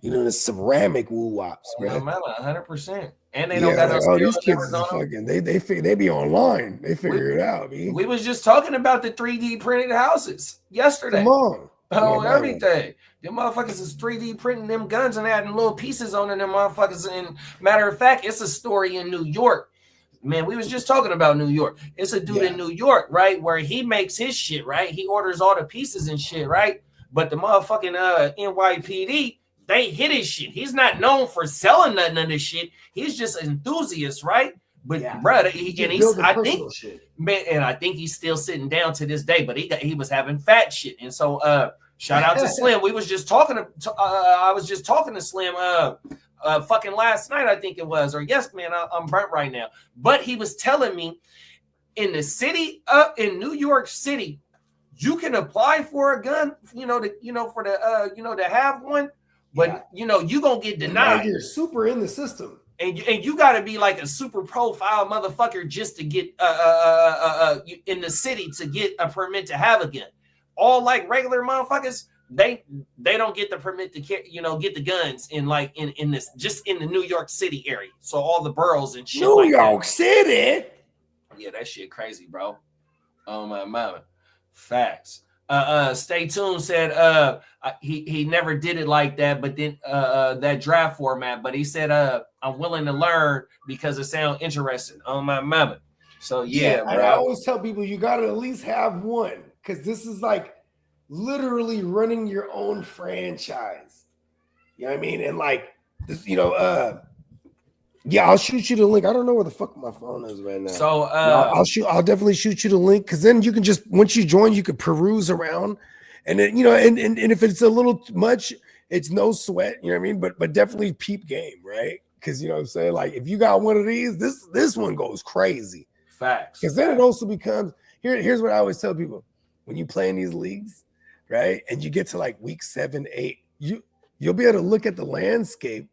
You know, the ceramic woo-wops, bro. 100%. And they don't got these kids are fucking, they be online. They figure it out, man. We was just talking about the 3D printed houses yesterday. Come on. Everything. Them motherfuckers is 3D printing them guns and adding little pieces on them motherfuckers. And matter of fact, it's a story in New York. Man, we was just talking about New York. It's a dude in New York, right, where he makes his shit, right? He orders all the pieces and shit, right? But the motherfucking NYPD, they hit his shit. He's not known for selling nothing of this shit. He's just an enthusiast, right? But brother, I think he's still sitting down to this day. But he was having fat shit, and so shout out to Slim. We was just talking to I was just talking to Slim. Fucking last night, I think it was, or yes, man, I'm burnt right now. But he was telling me in the city, in New York City, you can apply for a gun, to have one, but you gonna get denied. You're super in the system, and you got to be like a super profile motherfucker just to get in the city to get a permit to have a gun. All like regular motherfuckers. They don't get the permit to get the guns in this just in the New York City area. So all the boroughs and shit. New York City. Yeah, that shit crazy, bro. Oh my mama. Facts. Stay tuned said he never did it like that, but then that draft format. But he said I'm willing to learn because it sounds interesting. Oh my mama. So yeah, bro. I always tell people you gotta at least have one because this is like literally running your own franchise. You know what I mean? And like this, I'll shoot you the link. I don't know where the fuck my phone is right now. So I'll definitely shoot you the link because then you can just once you join, you can peruse around. And then, and if it's a little much, it's no sweat, you know what I mean? But definitely peep game, right? Because you know what I'm saying? Like if you got one of these, this one goes crazy. Facts. Because then it also becomes here's what I always tell people when you play in these leagues. Right. And you get to like week 7, 8, you'll be able to look at the landscape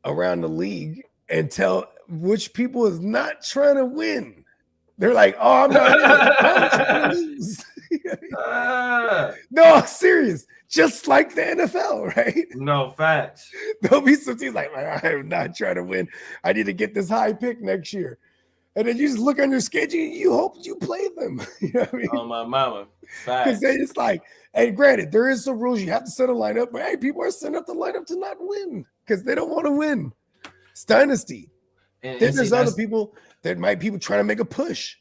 around the league and tell which people is not trying to win. They're like, oh, I'm trying to lose. No, I'm serious. Just like the NFL, right? No, facts. There'll be some teams like, I am not trying to win. I need to get this high pick next year. And then you just look on your schedule and you hope you play them. You know what I mean? Oh, my mama. Because they just like, hey, granted, there is some rules. You have to set a lineup, but hey, people are setting up the lineup to not win because they don't want to win. It's dynasty. And Then see, there's other people that might people trying to make a push.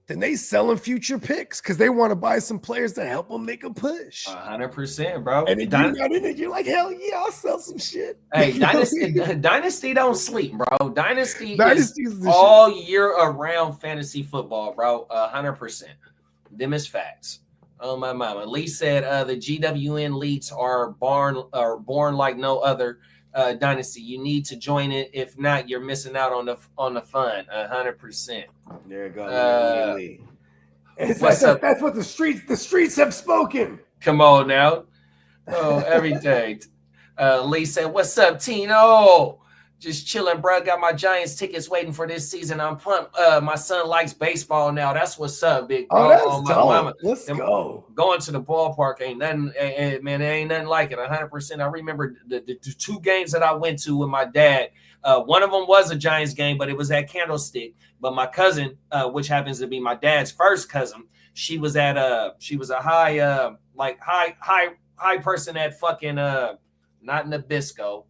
Then they selling future picks because they want to buy some players to help them make a push. 100%, bro. And then you got in it, you're like, hell yeah, I'll sell some shit. Hey, Dynasty don't sleep, bro. Dynasty Dynasty's is the all year around fantasy football, bro. 100%. Them is facts. Oh my mama. Lee said the GWN leagues are born like no other dynasty. You need to join it. If not, you're missing out on the fun. 100%. There you go. What's up? That's what the streets have spoken. Come on now. Oh, everything. Lee said, "What's up, Tino? Just chilling, bro. Got my Giants tickets waiting for this season. I'm pumped. My son likes baseball now. That's what's up, big bro. Oh, that's dope. Let's go. Going to the ballpark ain't nothing, man. There ain't nothing like it. 100%. I remember the 2 games that I went to with my dad. One of them was a Giants game, but it was at Candlestick. But my cousin, which happens to be my dad's first cousin, she was a high person at fucking not Nabisco.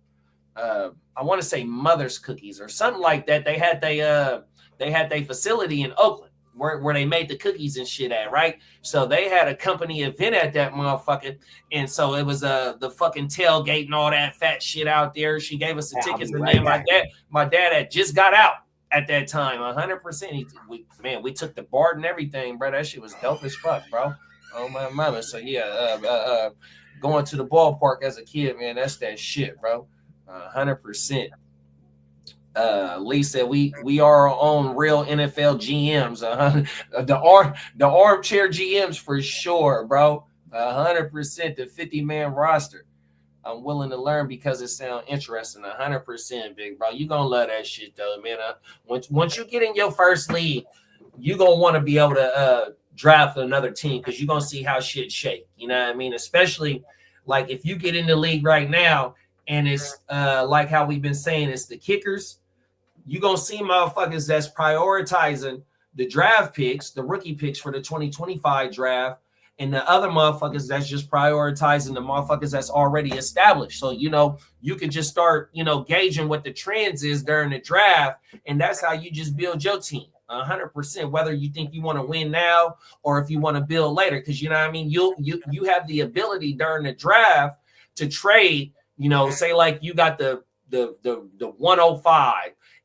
I want to say Mother's Cookies or something like that. They had their facility in Oakland where they made the cookies and shit at, right? So they had a company event at that motherfucker, and so it was the fucking tailgate and all that fat shit out there. She gave us the tickets, and then my dad had just got out at that time. 100%. We took the BART and everything, bro. That shit was dope as fuck, bro. Oh my mama. So yeah, going to the ballpark as a kid, man, that's that shit, bro. 100%. Lee said we are our own real NFL GMs. The armchair GMs for sure, bro. 100%. The 50-man roster. I'm willing to learn because it sounds interesting. 100%, big bro. You gonna love that shit though, man. Once you get in your first league, you gonna want to be able to draft another team because you're gonna see how shit shake. You know what I mean? Especially like if you get in the league right now. And it's like how we've been saying, it's the kickers. You're going to see motherfuckers that's prioritizing the draft picks, the rookie picks for the 2025 draft, and the other motherfuckers that's just prioritizing the motherfuckers that's already established. So, you can just start, gauging what the trends is during the draft, and that's how you just build your team. 100%, whether you think you want to win now or if you want to build later. Because, you know what I mean? You have the ability during the draft to trade. Say like you got the 105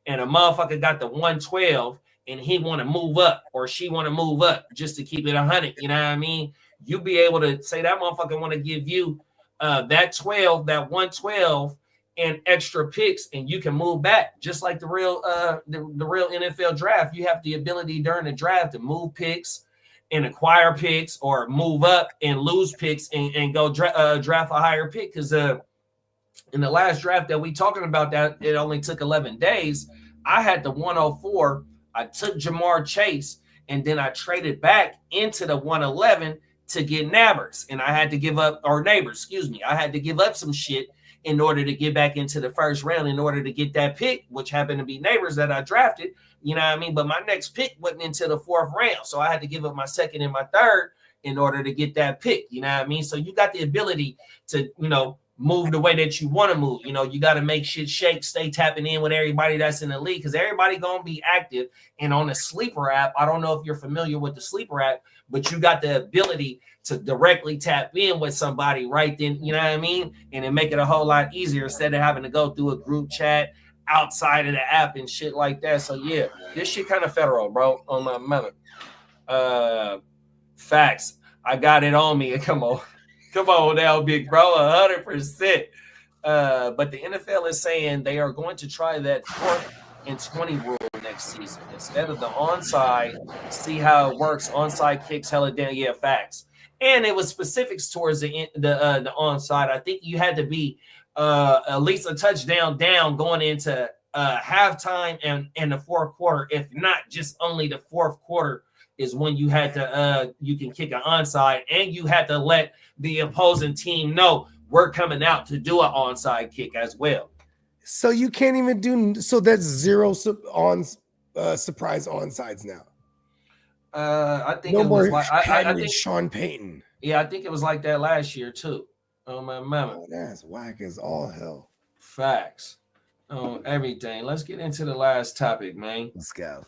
and a motherfucker got the 112 and he want to move up or she want to move up just to keep it 100. You know what I mean? You be able to say that motherfucker want to give you that 112 and extra picks and you can move back just like the real NFL draft. You have the ability during the draft to move picks and acquire picks or move up and lose picks and go draft a higher pick because in the last draft that we talking about that it only took 11 days, I had the 104. I took Jamar Chase and then I traded back into the 111 to get Neighbors. And I had to give up I had to give up some shit in order to get back into the first round in order to get that pick, which happened to be Neighbors that I drafted. You know what I mean? But my next pick wasn't until the 4th round. So I had to give up my 2nd and my 3rd in order to get that pick. You know what I mean? So you got the ability to, move the way that you want to move. You got to make shit shake, stay tapping in with everybody that's in the league because everybody going to be active. And on the Sleeper app, I don't know if you're familiar with the Sleeper app, but you got the ability to directly tap in with somebody right then, you know what I mean? And it make it a whole lot easier instead of having to go through a group chat outside of the app and shit like that. So yeah, this shit kind of federal, bro, on my mother. Facts. I got it on me. Come on now, big bro, 100%. But the NFL is saying they are going to try that 4th and 20 rule next season instead of the onside. See how it works. Onside kicks hella down. Yeah, facts. And it was specifics towards the onside. I think you had to be at least a touchdown down going into halftime and the 4th quarter. If not, just only the 4th quarter is when you had to you can kick an onside, and you had to let the opposing team know we're coming out to do an onside kick as well. So you can't even do so. That's 0 surprise onsides now. I think No it was more like I think think Sean Payton. yeah, I think it was like that last year too. Oh my mama. Oh, that's whack as all hell. Facts. Everything. Let's get into the last topic, man. Let's go.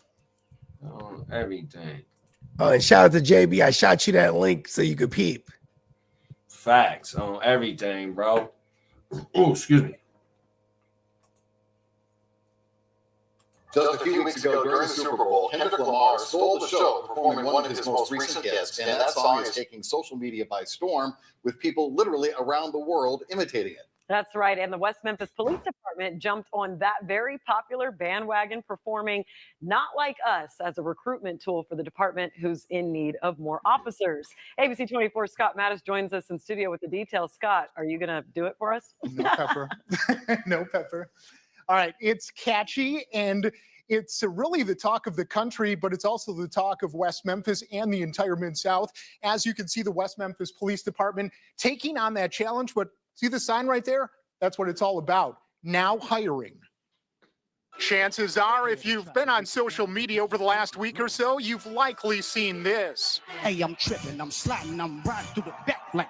Everything. Oh, and shout out to JB. I shot you that link so you could peep. Facts on everything, bro. Oh, excuse me. Just a few weeks ago during the Super Bowl, Kendrick Lamar stole the show, performing one of his most recent hits, and that song is taking social media by storm, with people literally around the world imitating it. That's right, and the West Memphis Police Department jumped on that very popular bandwagon, performing Not Like Us as a recruitment tool for the department, who's in need of more officers. ABC 24's Scott Mattis joins us in studio with the details. Scott, are you going to do it for us? No pepper. No pepper. All right, it's catchy, and it's really the talk of the country, but it's also the talk of West Memphis and the entire Mid-South. As you can see, the West Memphis Police Department taking on that challenge, but see the sign right there? That's what it's all about. Now hiring. Chances are, if you've been on social media over the last week or so, you've likely seen this. Hey, I'm tripping, I'm sliding, I'm riding through the back like.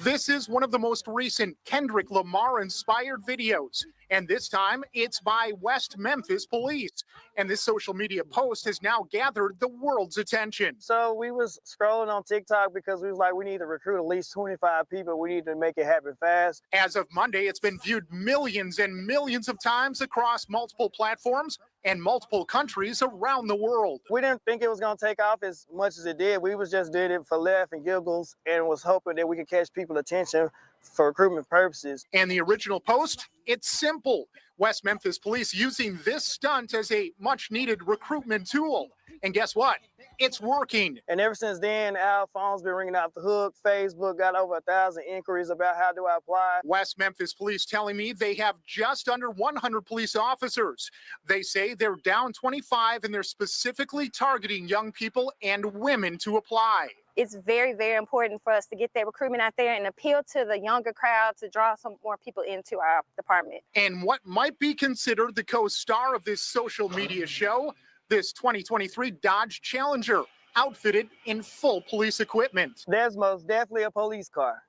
This is one of the most recent Kendrick Lamar-inspired videos, and this time it's by West Memphis Police. And this social media post has now gathered the world's attention. So we was scrolling on TikTok because we was like, we need to recruit at least 25 people. We need to make it happen fast. As of Monday, it's been viewed millions and millions of times across multiple platforms and multiple countries around the world. We didn't think it was going to take off as much as it did. We was just did it for laugh and giggles and was hoping that we could catch people's attention for recruitment purposes. And the original post, it's simple. West Memphis Police using this stunt as a much needed recruitment tool. And guess what? It's working. And ever since then, our phone's been ringing off the hook. Facebook got over 1,000 inquiries about how do I apply. West Memphis Police telling me they have just under 100 police officers. They say they're down 25 and they're specifically targeting young people and women to apply. It's very, very important for us to get that recruitment out there and appeal to the younger crowd to draw some more people into our department. And what might be considered the co-star of this social media show, this 2023 Dodge Challenger, outfitted in full police equipment. There's most definitely a police car.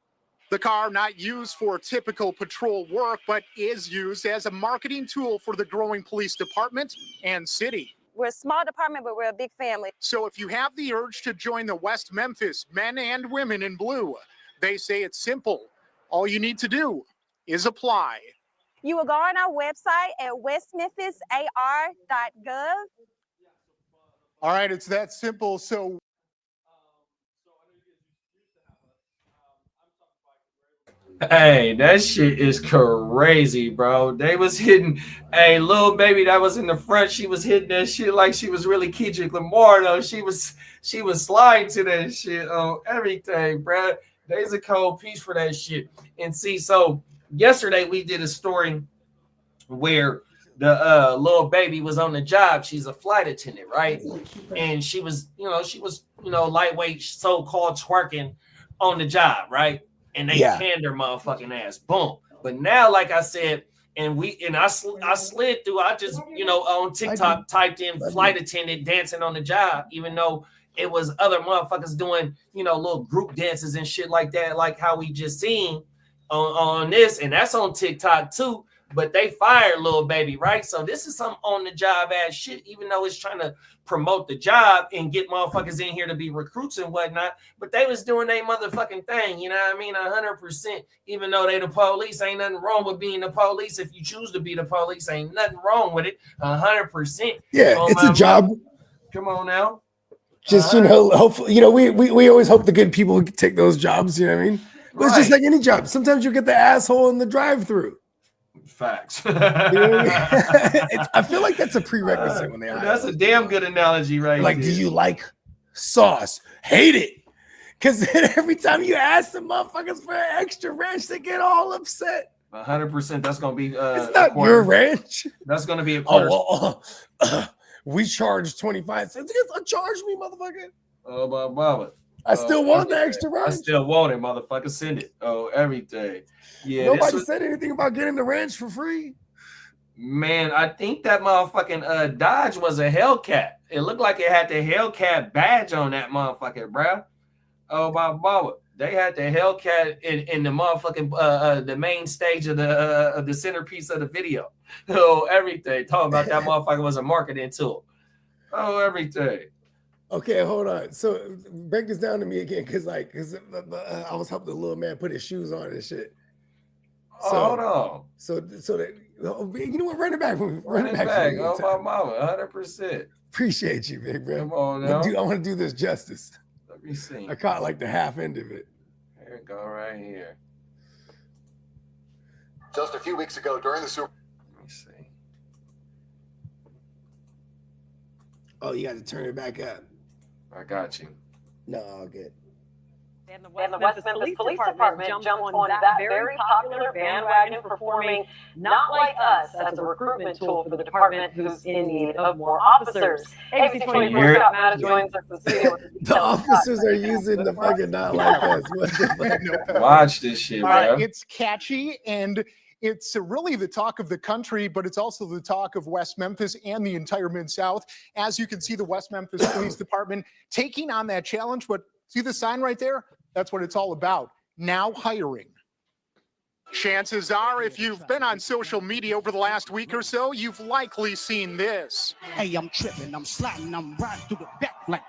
The car not used for typical patrol work, but is used as a marketing tool for the growing police department and city. We're a small department, but we're a big family. So if you have the urge to join the West Memphis men and women in blue, they say it's simple. All you need to do is apply. You will go on our website at westmemphisar.gov. All right, it's that simple. So hey, that shit is crazy, bro. They was hitting a little baby that was in the front. She was hitting that shit like she was really Kendrick Lamar, though. She was sliding to that shit on everything, bro. There's a cold piece for that shit. And see, so yesterday we did a story where the little baby was on the job. She's a flight attendant, right? And she was lightweight, so-called twerking on the job, right? And they canned her motherfucking ass. Boom. But now, like I said, I slid through. I just, on TikTok typed in flight attendant dancing on the job, even though it was other motherfuckers doing, little group dances and shit like that, like how we just seen on this. And that's on TikTok too. But they fired Lil Baby, right? So this is some on the job ass shit, even though it's trying to promote the job and get motherfuckers in here to be recruits and whatnot. But they was doing their motherfucking thing, you know what I mean? 100%. Even though they the police, ain't nothing wrong with being the police. If you choose to be the police, ain't nothing wrong with it. 100%. Yeah, it's a job. Come on now. Just hopefully, we always hope the good people take those jobs. You know what I mean? But it's just like any job. Sometimes you get the asshole in the drive-through. Facts. You know what I mean? I feel like that's a prerequisite when they hire. That's a damn good analogy, right? Like, do you like sauce? Hate it. Because then every time you ask the motherfuckers for an extra ranch, they get all upset. 100%. That's gonna be. It's not your ranch. That's gonna be a quarter. We charge 25 cents. Charge me, motherfucker. Oh, Baba. I still want the extra ranch. I still want it, motherfucker. Send it. Oh, everything. Yeah. Nobody said anything about getting the ranch for free. Man, I think that motherfucking Dodge was a Hellcat. It looked like it had the Hellcat badge on that motherfucker, bro. Oh my mama. They had the Hellcat in the motherfucking the main stage of the centerpiece of the video. Oh, everything. Talking about that motherfucker was a marketing tool. Oh, everything. Okay, hold on. So break this down to me again, because I was helping the little man put his shoes on and shit. So, hold on. So that, you know what? Run it back. Run it back. Oh my mama, 100%. Appreciate you, big bro. Come on now. I want to do this justice. Let me see. I caught like the half end of it. Here we go, right here. Just a few weeks ago during the Super. Let me see. Oh, you got to turn it back up. I got you. No, all good. And the West Memphis Police Department jumped on that very popular bandwagon performing Not Like Us as a recruitment tool for the department who's in need of more officers. ABC 24 Scott Matta joins us in the studio. The officers are using the fucking Not Like Us. What the fuck? Watch this shit, bro. It's catchy and it's really the talk of the country, but it's also the talk of West Memphis and the entire Mid-South. As you can see, the West Memphis Police Department taking on that challenge. But see the sign right there? That's what it's all about. Now hiring. Chances are, if you've been on social media over the last week or so, you've likely seen this. Hey, I'm tripping, I'm sliding, I'm riding through the back like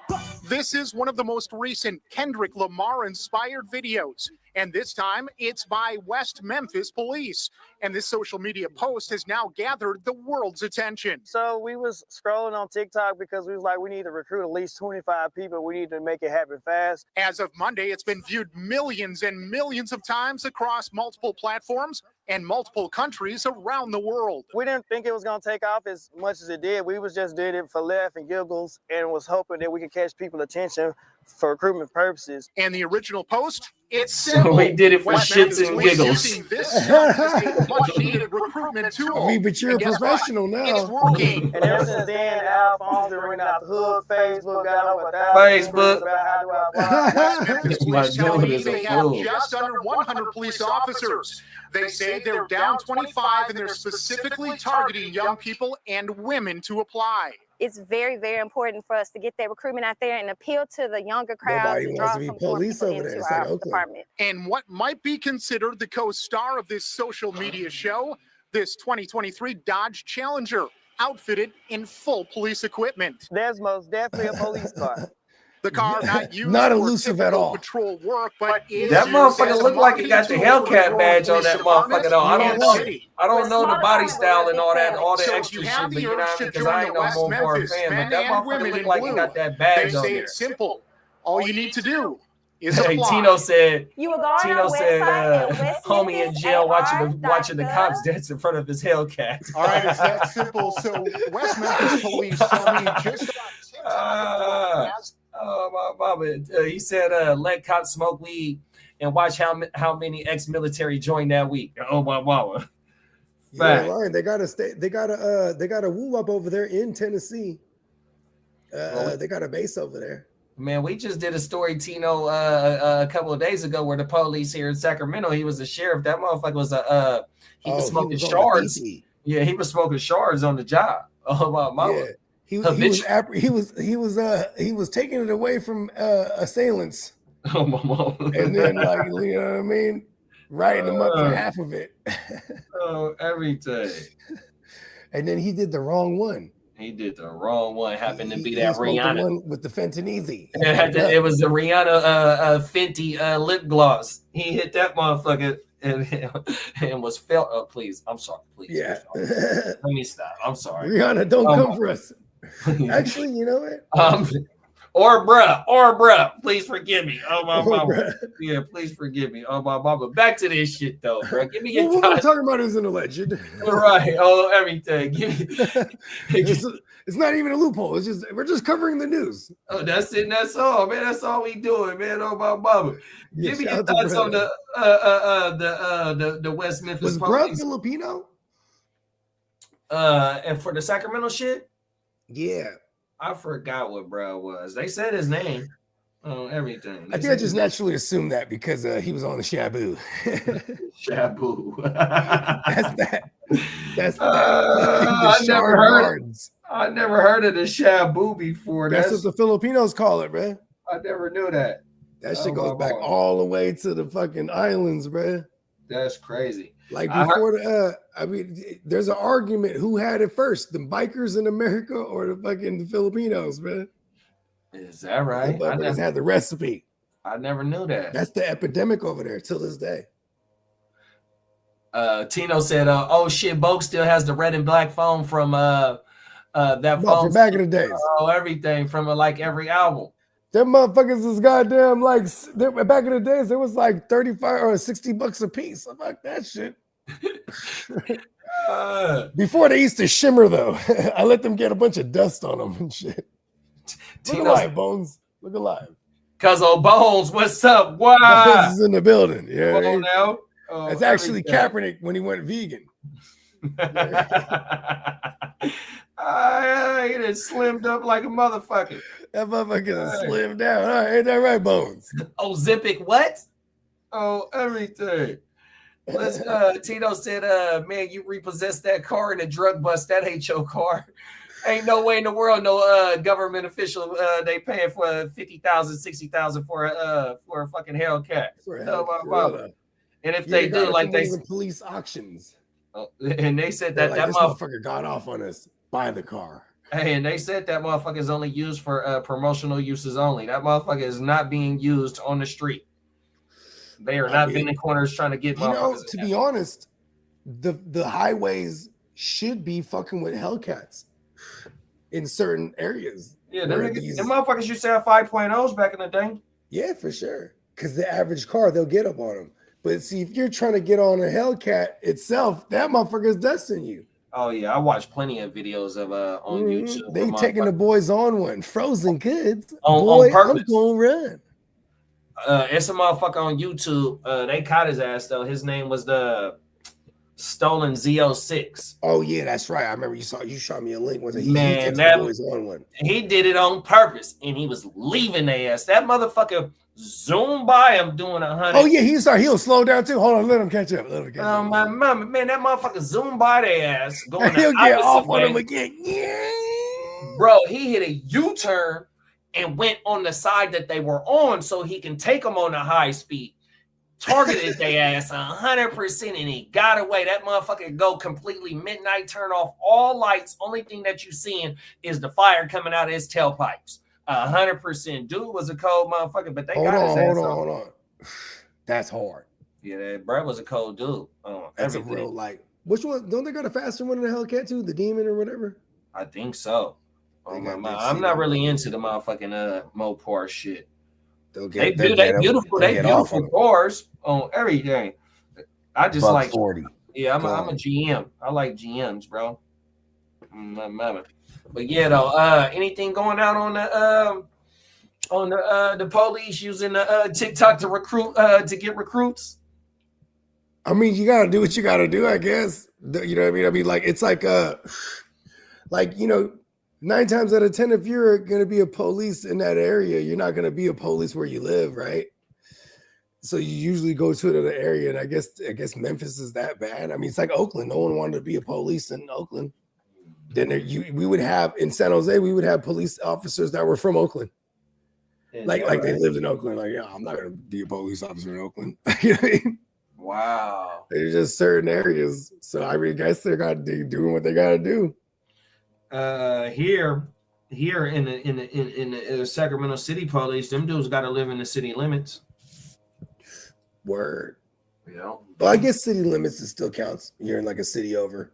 This is one of the most recent Kendrick Lamar-inspired videos. And this time, it's by West Memphis Police. And this social media post has now gathered the world's attention. So we was scrolling on TikTok because we was like, we need to recruit at least 25 people. We need to make it happen fast. As of Monday, it's been viewed millions and millions of times across multiple platforms and multiple countries around the world. We didn't think it was going to take off as much as it did. We was just did it for laugh and giggles and was hoping that we could catch people's attention for recruitment purposes. And the original post? It's so we did it for shits and giggles. This is a much-needed recruitment tool. I mean, but you're a professional now. It's working. And ever since then, our phones been ringing out the hood. Facebook got over 1,000. Facebook. They have just under 100 police officers. They say they're down 25, and they're specifically targeting young people and women to apply. It's very, very important for us to get that recruitment out there and appeal to the younger crowd. Nobody and wants draw to be some more police people over there. into It's like our Oakland. department. And what might be considered the co-star of this social media show, this 2023 Dodge Challenger, outfitted in full police equipment. There's most definitely a police car. The car not used Not for elusive at all. patrol work, but is That used motherfucker as a look like he got the marketing Hellcat tool badge for on that police motherfucker though. I don't know. city. I don't know the body style and all that So extra you shit, have but the you know urge what I to mean? Because I join ain't the no West more Memphis fan, but men that and motherfucker women look in like he blue. got that They badge on say there. it's simple. All you need to do is Hey, apply. Tino said. You will go on Tino our said, website at homie in jail watching the cops dance in front of his Hellcat. All right, it's that simple. So West Memphis police tell me just Oh my mama! He said, "Let cops smoke weed and watch how many ex-military joined that week." Oh my mama! Yeah, lying. They got a woo up over there in Tennessee. They got a base over there. Man, we just did a story, Tino, a couple of days ago where the police here in Sacramento. He was a sheriff. That motherfucker was he was smoking shards. Yeah, he was smoking shards on the job. Oh my mama! Yeah. He was taking it away from assailants. Oh my mama! And then like you know what I mean, writing them up for half of it. Oh, everything. And then he did the wrong one. He did the wrong one. Happened to be that He smoked Rihanna. the one with the fentanyl. It was the Rihanna Fenty lip gloss. He hit that motherfucker and was felt. Oh, please. I'm sorry. Please. Yeah. Let me stop. I'm sorry. Rihanna, don't come for us. Actually, you know what? Or bruh, please forgive me. Oh my mama. Yeah, please forgive me. Oh my mama. Back to this shit though, bro. Give me your What we're talking about is an alleged. Right. Oh, everything. It's not even a loophole. It's just we're just covering the news. Oh, that's it. That's all, man. That's all we doing, man. Oh my mama. Give me your thoughts on the West Memphis. Was bruh Filipino? And for the Sacramento shit? Yeah. I forgot what bro was. They said his name. Oh, everything. I think I just naturally assumed that because he was on the Shabu. Shabu. That's that. That's I never heard of the shabu before. That's what the Filipinos call it, bro. I never knew that. That shit goes back all the way to the fucking islands, bro. That's crazy. Like before there's an argument who had it first, the bikers in America or the fucking Filipinos, bro. Is that right? The bikers had the recipe. I never knew that. That's the epidemic over there till this day. Tino said, "Oh shit, Bogue still has the red and black phone from that phone from back in the days. Oh, everything from like every album. Them motherfuckers is goddamn like back in the days. There was like 35 or 60 bucks a piece. I'm like that shit. Before they used to shimmer though, I let them get a bunch of dust on them and shit. Look alive, Bones. Look alive. Cuz old Bones, what's up? Wow. Bones is in the building. Yeah. Come on now. It's actually Kaepernick when he went vegan. He done slimmed up like a motherfucker. That motherfucker is slimmed down. All right, ain't that right, Bones? Oh, Zipic, what? Oh, everything. Let's Tito said, man, you repossessed that car in a drug bust. That ain't your car. Ain't no way in the world no government official they paying for 50,000, 60,000 for a fucking Hellcat. And if they do, like they police auctions. And they said that like, this motherfucker got off on us. Buy the car. Hey, and they said that motherfucker is only used for promotional uses only. That motherfucker is not being used on the street. They are not bending corners trying to get motherfuckers. To be honest, the highways should be fucking with Hellcats in certain areas. Yeah, them motherfuckers used to have 5.0s back in the day. Yeah, for sure. Because the average car, they'll get up on them. But see, if you're trying to get on a Hellcat itself, that motherfucker's dusting you. Oh yeah, I watched plenty of videos of on YouTube. They taking the boys on one. Frozen kids. On purpose. I'm gonna run. It's a motherfucker on YouTube. They caught his ass though. His name was the Stolen Z06. Oh yeah, that's right. I remember you shot me a link. Was it? Man, that boys on one. He did it on purpose, and he was leaving their ass. That motherfucker zoomed by him doing 100. Oh yeah, he'll slow down too. Hold on, let him catch up. My mama, man, that motherfucker zoomed by their ass, going. He'll get off on him again. Yeah, bro, he hit a U-turn and went on the side that they were on, so he can take them on a high speed. Targeted their ass 100%, and he got away. That motherfucker go completely midnight, turn off all lights. Only thing that you seeing is the fire coming out of his tailpipes. 100%. Dude was a cold motherfucker, but they got his ass. Hold on. That's hard. Yeah, that Brett was a cold dude. That's everything. A real like. Which one? Don't they got a faster one in the Hellcat too? The Demon or whatever? I think so. I'm not really into the motherfucking Mopar shit. They beautiful cars on everything. I just like 40. Yeah, I'm a GM. I like GMs, bro. But yeah, though, anything going out on the police using the TikTok to recruit to get recruits? I mean, you gotta do what you gotta do, I guess. You know what I mean? I mean, like it's like 9 times out of 10, if you're gonna be a police in that area, you're not gonna be a police where you live, right? So you usually go to the area, and I guess Memphis is that bad. I mean, it's like Oakland. No one wanted to be a police in Oakland. Then we would have in San Jose, we would have police officers that were from Oakland. Yeah, like they lived in Oakland. Like, yeah, I'm not gonna be a police officer in Oakland. You know what I mean? Wow. There's just certain areas. So I mean, I guess they're doing what they gotta do. Here in the Sacramento City Police, them dudes got to live in the city limits. Word. Yeah. Well, I guess city limits it still counts. You're in like a city over.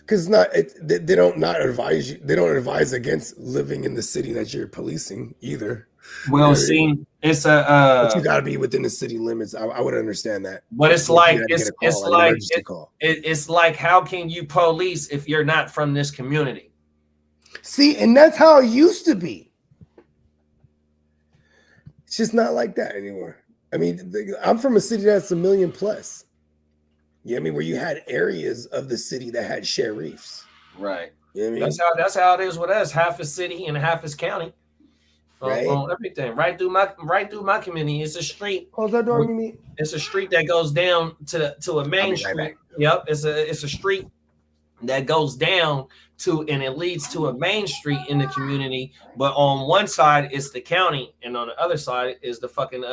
Because they don't advise you. They don't advise against living in the city that you're policing either. Well, see, it's but you got to be within the city limits. I would understand that. But it's like it's like how can you police if you're not from this community? See, and that's how it used to be. It's just not like that anymore. I mean, I'm from a city that's 1 million plus. Yeah, I mean, where you had areas of the city that had sheriffs. Right. You know what I mean? That's how it is with us. Half is city and half is county. Right. On everything. Right through my community. It's a street. Close that door, Mimi. It's a street that goes down to a main street. Yep, it's a street that goes down to, and it leads to a main street in the community. But on one side is the county, and on the other side is the fucking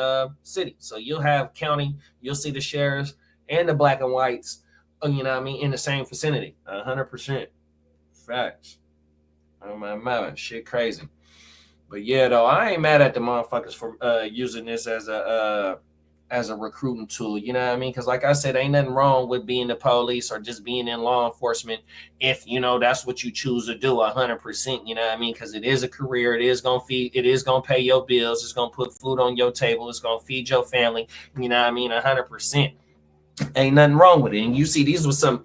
city. So you'll have county, you'll see the sheriffs and the black and whites, you know what I mean, in the same vicinity. 100%. Facts. Oh my man, shit crazy. But yeah, though, I ain't mad at the motherfuckers for using this as a recruiting tool, you know what I mean? Because like I said, ain't nothing wrong with being the police or just being in law enforcement if, you know, that's what you choose to do 100%, you know what I mean? Because it is a career. It is going to feed, it is going to pay your bills. It's going to put food on your table. It's going to feed your family, you know what I mean? 100%. Ain't nothing wrong with it. And you see, these were some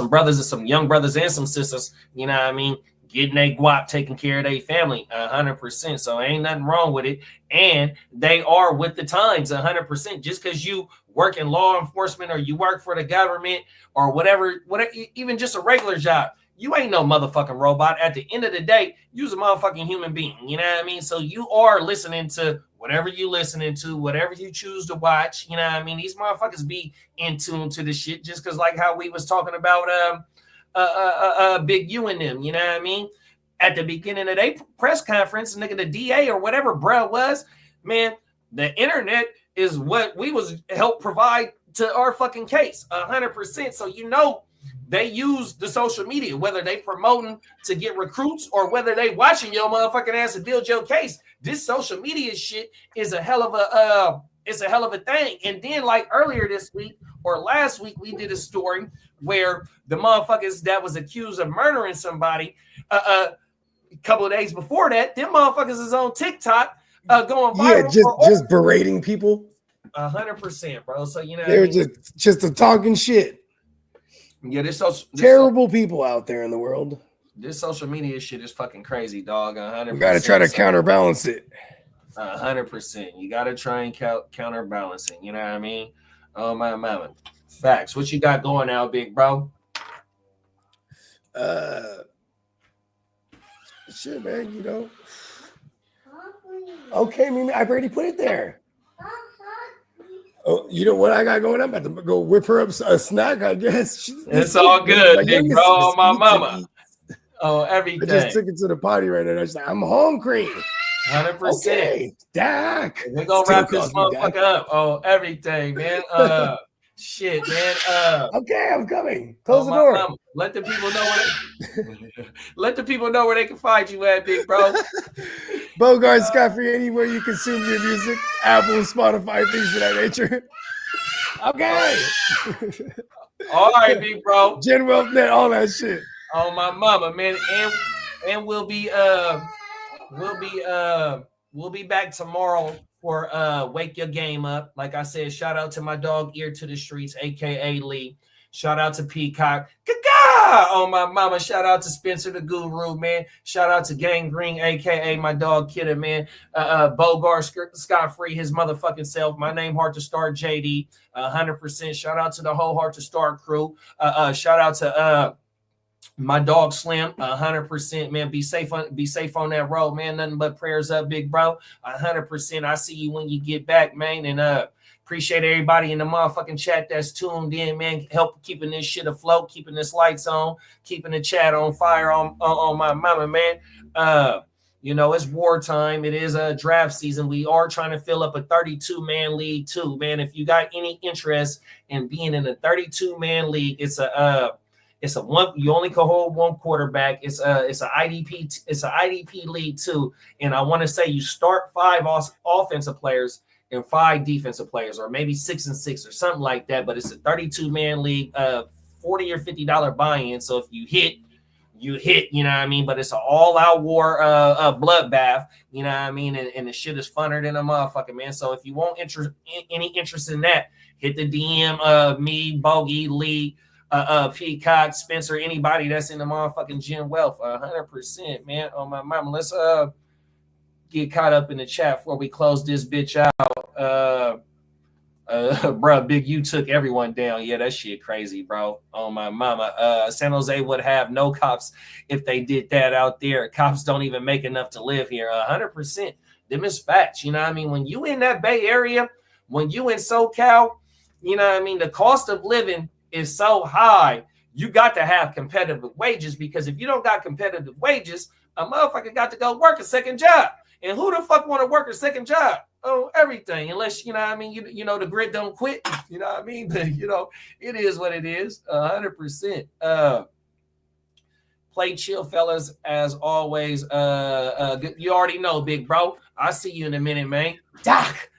brothers and some young brothers and some sisters, you know what I mean, getting their guap, taking care of their family 100%. So ain't nothing wrong with it. And they are with the times 100%. Just because you work in law enforcement or you work for the government or whatever, even just a regular job, you ain't no motherfucking robot. At the end of the day, you's a motherfucking human being. You know what I mean? So you are listening to whatever you listening to, whatever you choose to watch. You know what I mean? These motherfuckers be in tune to the shit just because, like how we was talking about Big U and them, you know what I mean? At the beginning of their press conference, nigga, the DA or whatever bruh was, man, the internet is what we was help provide to our fucking case 100%. So, you know, they use the social media, whether they promoting to get recruits or whether they watching your motherfucking ass to build your case. This social media shit is a hell of a thing. And then, like earlier this week or last week, we did a story where the motherfuckers that was accused of murdering somebody a couple of days before that, them motherfuckers is on TikTok going viral. Yeah, just berating people. 100%, bro. So, you know, they were just talking shit. Yeah, this terrible people out there in the world. This social media shit is fucking crazy, dog. 100%. We got to try to counterbalance it. 100%. You got to try and counterbalance it. You know what I mean? Oh my mama. Facts. What you got going now, big bro? Shit, man. You know. Okay, Mimi, I've already put it there. Oh, you know what I got going? I'm about to go whip her up a snack, I guess. It's all good, big bro. Oh, my mama. Oh, everything. I just took it to the potty right now. She's like, I'm hungry. 100%. Okay, Dak. We're going to wrap this motherfucker up. Oh, everything, man. Shit, man. Okay, I'm coming. Close the door. Mama. Let the people know let the people know where they can find you at, big bro. Bogard Scott Free, anywhere you consume your music, Apple, Spotify, things of that nature. Okay. All right, big bro. Gen Wealth Net, all that shit. Oh my mama, man. And we'll be back tomorrow for Wake Your Game Up. Like I said, shout out to my dog Ear to the Streets, aka Lee. Shout out to Peacock. Oh my mama. Shout out to Spencer the Guru, man. Shout out to Gang Green, aka my dog Kidda, man. Bogard Scott Free, his motherfucking self. My name Heart to Start JD. 100%. Shout out to the whole Heart to Start crew. Shout out to my dog Slim. 100%, man. Be safe on that road, man. Nothing but prayers up, big bro. 100%. I see you when you get back, man. And appreciate everybody in the motherfucking chat that's tuned in, man. Help keeping this shit afloat, keeping this lights on, keeping the chat on fire on my mama, man. You know, it's wartime. It is a draft season. We are trying to fill up a 32-man league too, man. If you got any interest in being in a 32-man league, it's a one. You only can hold one quarterback. It's an IDP. It's an IDP league too. And I want to say you start 5 offensive players and 5 defensive players, or maybe 6 and 6 or something like that. But it's a 32-man league, $40 or $50 buy-in. So if you hit, you know what I mean? But it's an all-out war, bloodbath, you know what I mean? And the shit is funner than a motherfucker, man. So if you want any interest in that, hit the DM, me, Bogey, Lee, Peacock, Spencer, anybody that's in the motherfucking Gen Wealth. 100%, man. Oh my mama. Let's get caught up in the chat before we close this bitch out. Bro, Big U took everyone down. Yeah, that shit crazy, bro. Oh my mama. San Jose would have no cops if they did that out there. Cops don't even make enough to live here. 100%. Them is facts. You know what I mean? When you in that Bay Area, when you in SoCal, you know what I mean? The cost of living is so high, you got to have competitive wages, because if you don't got competitive wages, a motherfucker got to go work a second job. And who the fuck want to work a second job? Oh, everything. Unless, you know what I mean, you know, the grit don't quit. You know what I mean? But, you know, it is what it is. 100%. Play chill, fellas, as always. You already know, big bro. I'll see you in a minute, man. Doc.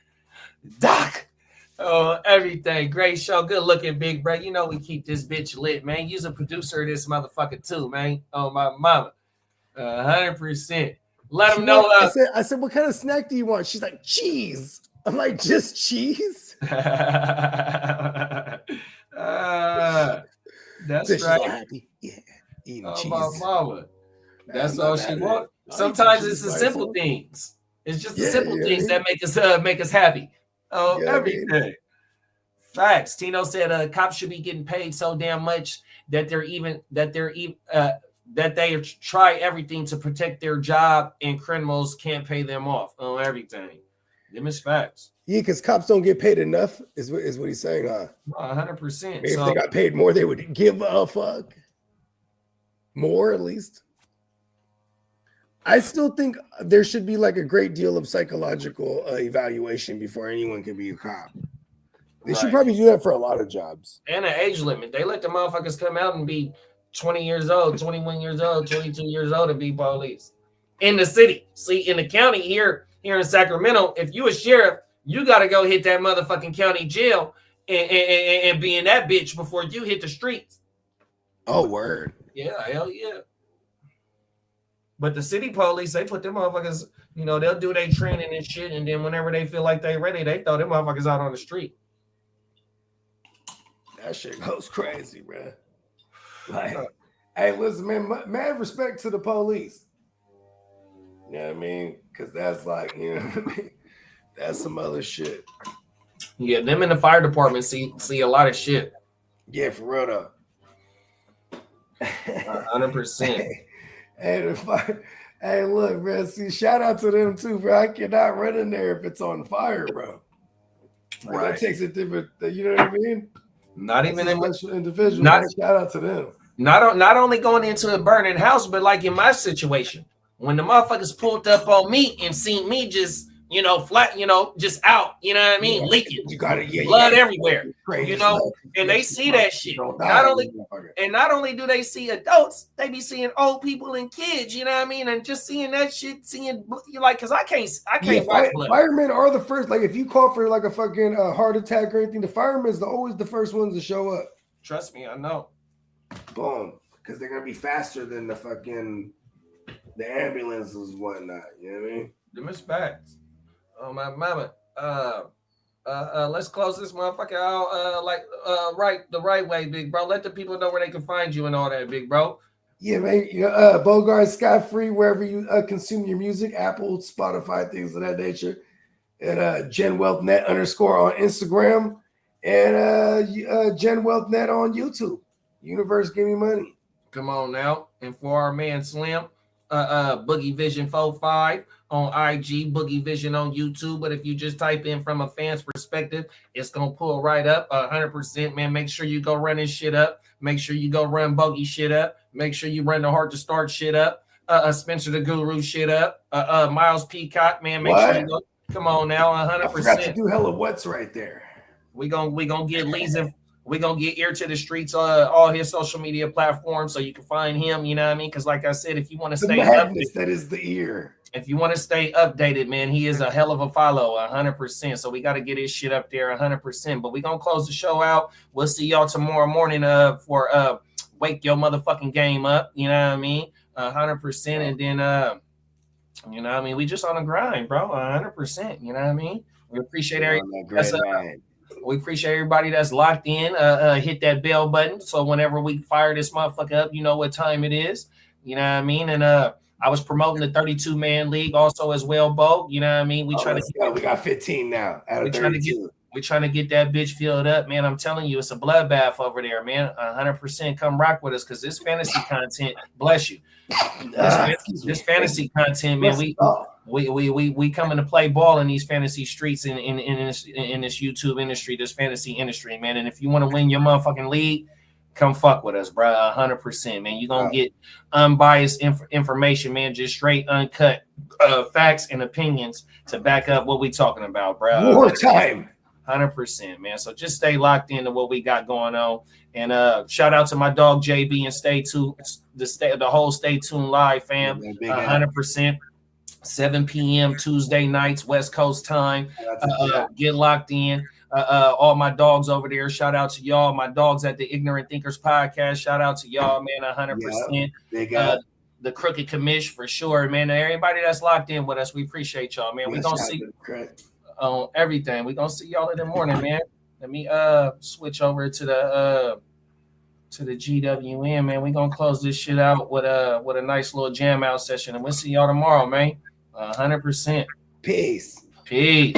Oh, everything. Great show. Good looking, big bro. You know we keep this bitch lit, man. You's a producer of this motherfucker too, man. Oh, my mama. 100%. Let them know. I said, what kind of snack do you want? She's like, cheese. I'm like, just cheese? That's She's right. all happy. Yeah. Eating cheese. My mama. That's all she wants. Sometimes it's the simple things. It's just the simple things that make us happy. Oh, everything. Facts. Tino said cops should be getting paid so damn much that they try everything to protect their job, and criminals can't pay them off. Oh, everything. Them is facts. Yeah, because cops don't get paid enough, is what he's saying, huh? 100%. Maybe if they got paid more, they would give a fuck. More, at least. I still think there should be like a great deal of psychological evaluation before anyone can be a cop. They should probably do that for a lot of jobs. And an age limit. They let the motherfuckers come out and be 20 years old, 21 years old, 22 years old and be police. In the city. See, in the county here in Sacramento, if you a sheriff, you got to go hit that motherfucking county jail and be in that bitch before you hit the streets. Oh, word. Yeah, hell yeah. But the city police, they put them motherfuckers, you know, they'll do their training and shit, and then whenever they feel like they ready, they throw them motherfuckers out on the street. That shit goes crazy, bro. Like, hey, listen, man, mad respect to the police. You know what I mean? Because that's like, you know what I mean? That's some other shit. Yeah, them in the fire department see a lot of shit. Yeah, for real though. 100%. Hey, look, bro. See, shout out to them too, bro. I cannot run in there if it's on fire, bro. Like, Right. That takes a different. You know what I mean? Not even in special individual. Not, shout out to them. Not only going into a burning house, but like in my situation, when the motherfuckers pulled up on me and seen me just, you know, flat, you know, just out, you know what I mean, leaking, you got it, blood everywhere, you know, and they see that shit. Not only do they see adults, they be seeing old people and kids, you know what I mean, and just seeing that shit, seeing like, because I can't watch blood. Firemen are the first. Like, if you call for like a fucking heart attack or anything, the firemen are always the first ones to show up. Trust me, I know. Boom, because they're gonna be faster than the ambulances and whatnot. You know what I mean? Them is facts. Oh my mama. Let's close this motherfucker out the right way, big bro. Let the people know where they can find you and all that, big bro. Yeah, man. You know, Bogard, Scott Free, wherever you consume your music, Apple, Spotify, things of that nature. And GenWealthNet _ on Instagram, and GenWealthNet on YouTube. Universe, give me money. Come on now. And for our man Slim, Boogie Vision 45 on IG, Boogie Vision on YouTube. But if you just type in from a fan's perspective, it's gonna pull right up 100%. Man, make sure you go run this shit up. Make sure you go run Bogey shit up. Make sure you run the Hard to Start shit up. Spencer the Guru shit up. Miles Peacock, man. Make sure you go. Come on now, 100%. I forgot to do hella what's right there. We gonna get Lee's and we're gonna get Ear to the Streets all his social media platforms so you can find him, you know what I mean? Because like I said, if you want to stay updated, that is the Ear. If you want to stay updated, man, he is a hell of a follow, 100%. So we got to get his shit up there 100%. But we're gonna close the show out. We'll see y'all tomorrow morning for Wake Your Motherfucking Game Up, you know what I mean? 100%. And then you know what I mean, we just on the grind, bro, 100%, you know what I mean? We appreciate we appreciate everybody that's locked in. Hit that bell button so whenever we fire this motherfucker up, you know what time it is. You know what I mean? And I was promoting the 32-man league also as well, Bo. You know what I mean? We got 15 now. We're trying to get that bitch filled up, man. I'm telling you, it's a bloodbath over there, man. 100%. Come rock with us because this fantasy content, bless you. This fantasy content, man. We coming to play ball in these fantasy streets in this YouTube industry, this fantasy industry, man. And if you want to win your motherfucking league, come fuck with us, bro. 100%, man. You're gonna get unbiased information, man. Just straight, uncut facts and opinions to back up what we talking about, bro. Wartime. 100%, man. So just stay locked into what we got going on. And shout out to my dog JB and stay tuned. The whole Stay Tuned Live fam. 100%. 7 p.m. Tuesday nights, West Coast time. Get locked in. All my dogs over there, shout out to y'all. My dogs at the Ignorant Thinkers podcast, shout out to y'all, man. 100%. The Crooked Commish for sure, man. Everybody that's locked in with us, we appreciate y'all, man. We gonna see on everything. We gonna see y'all in the morning, man. Let me switch over to the GWN, man. We gonna close this shit out with a nice little jam out session, and we'll see y'all tomorrow, man. 100%. Peace. Peace.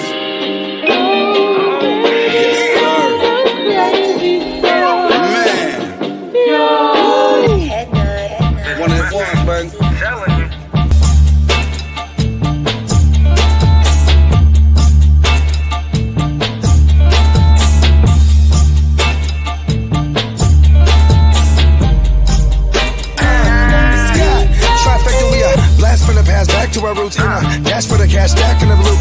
One of the ones, man. From the past back to our roots, dash for the cash, stack in the blue.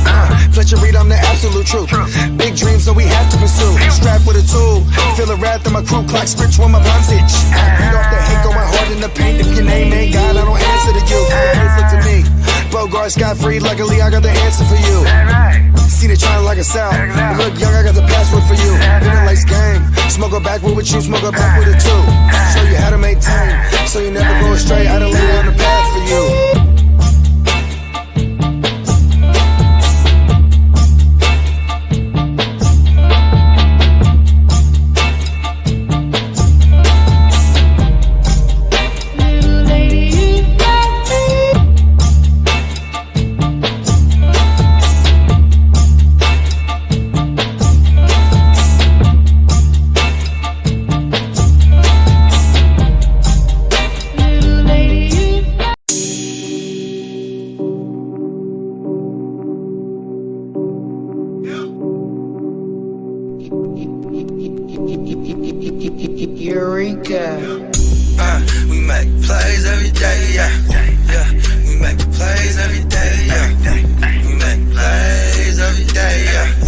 Fletcher Reed, I'm the absolute truth. Big dreams, so we have to pursue. Strapped with a tool, feel the wrath of my crew. Clock switch when my blunt's itch. Read off the hate, going hard in the paint. If your name ain't God, I don't answer to you. Look to me, Bogard Scott free. Luckily, I got the answer for you. See they trying like a sound. You look young, I got the password for you. Winning lace game. Smoke her backward with you, smoke her back with it too. Show you how to maintain, so you never go astray. I done lay down the path for you. Eureka. We make plays every day, yeah. We make plays every day, yeah. We make plays every day, yeah.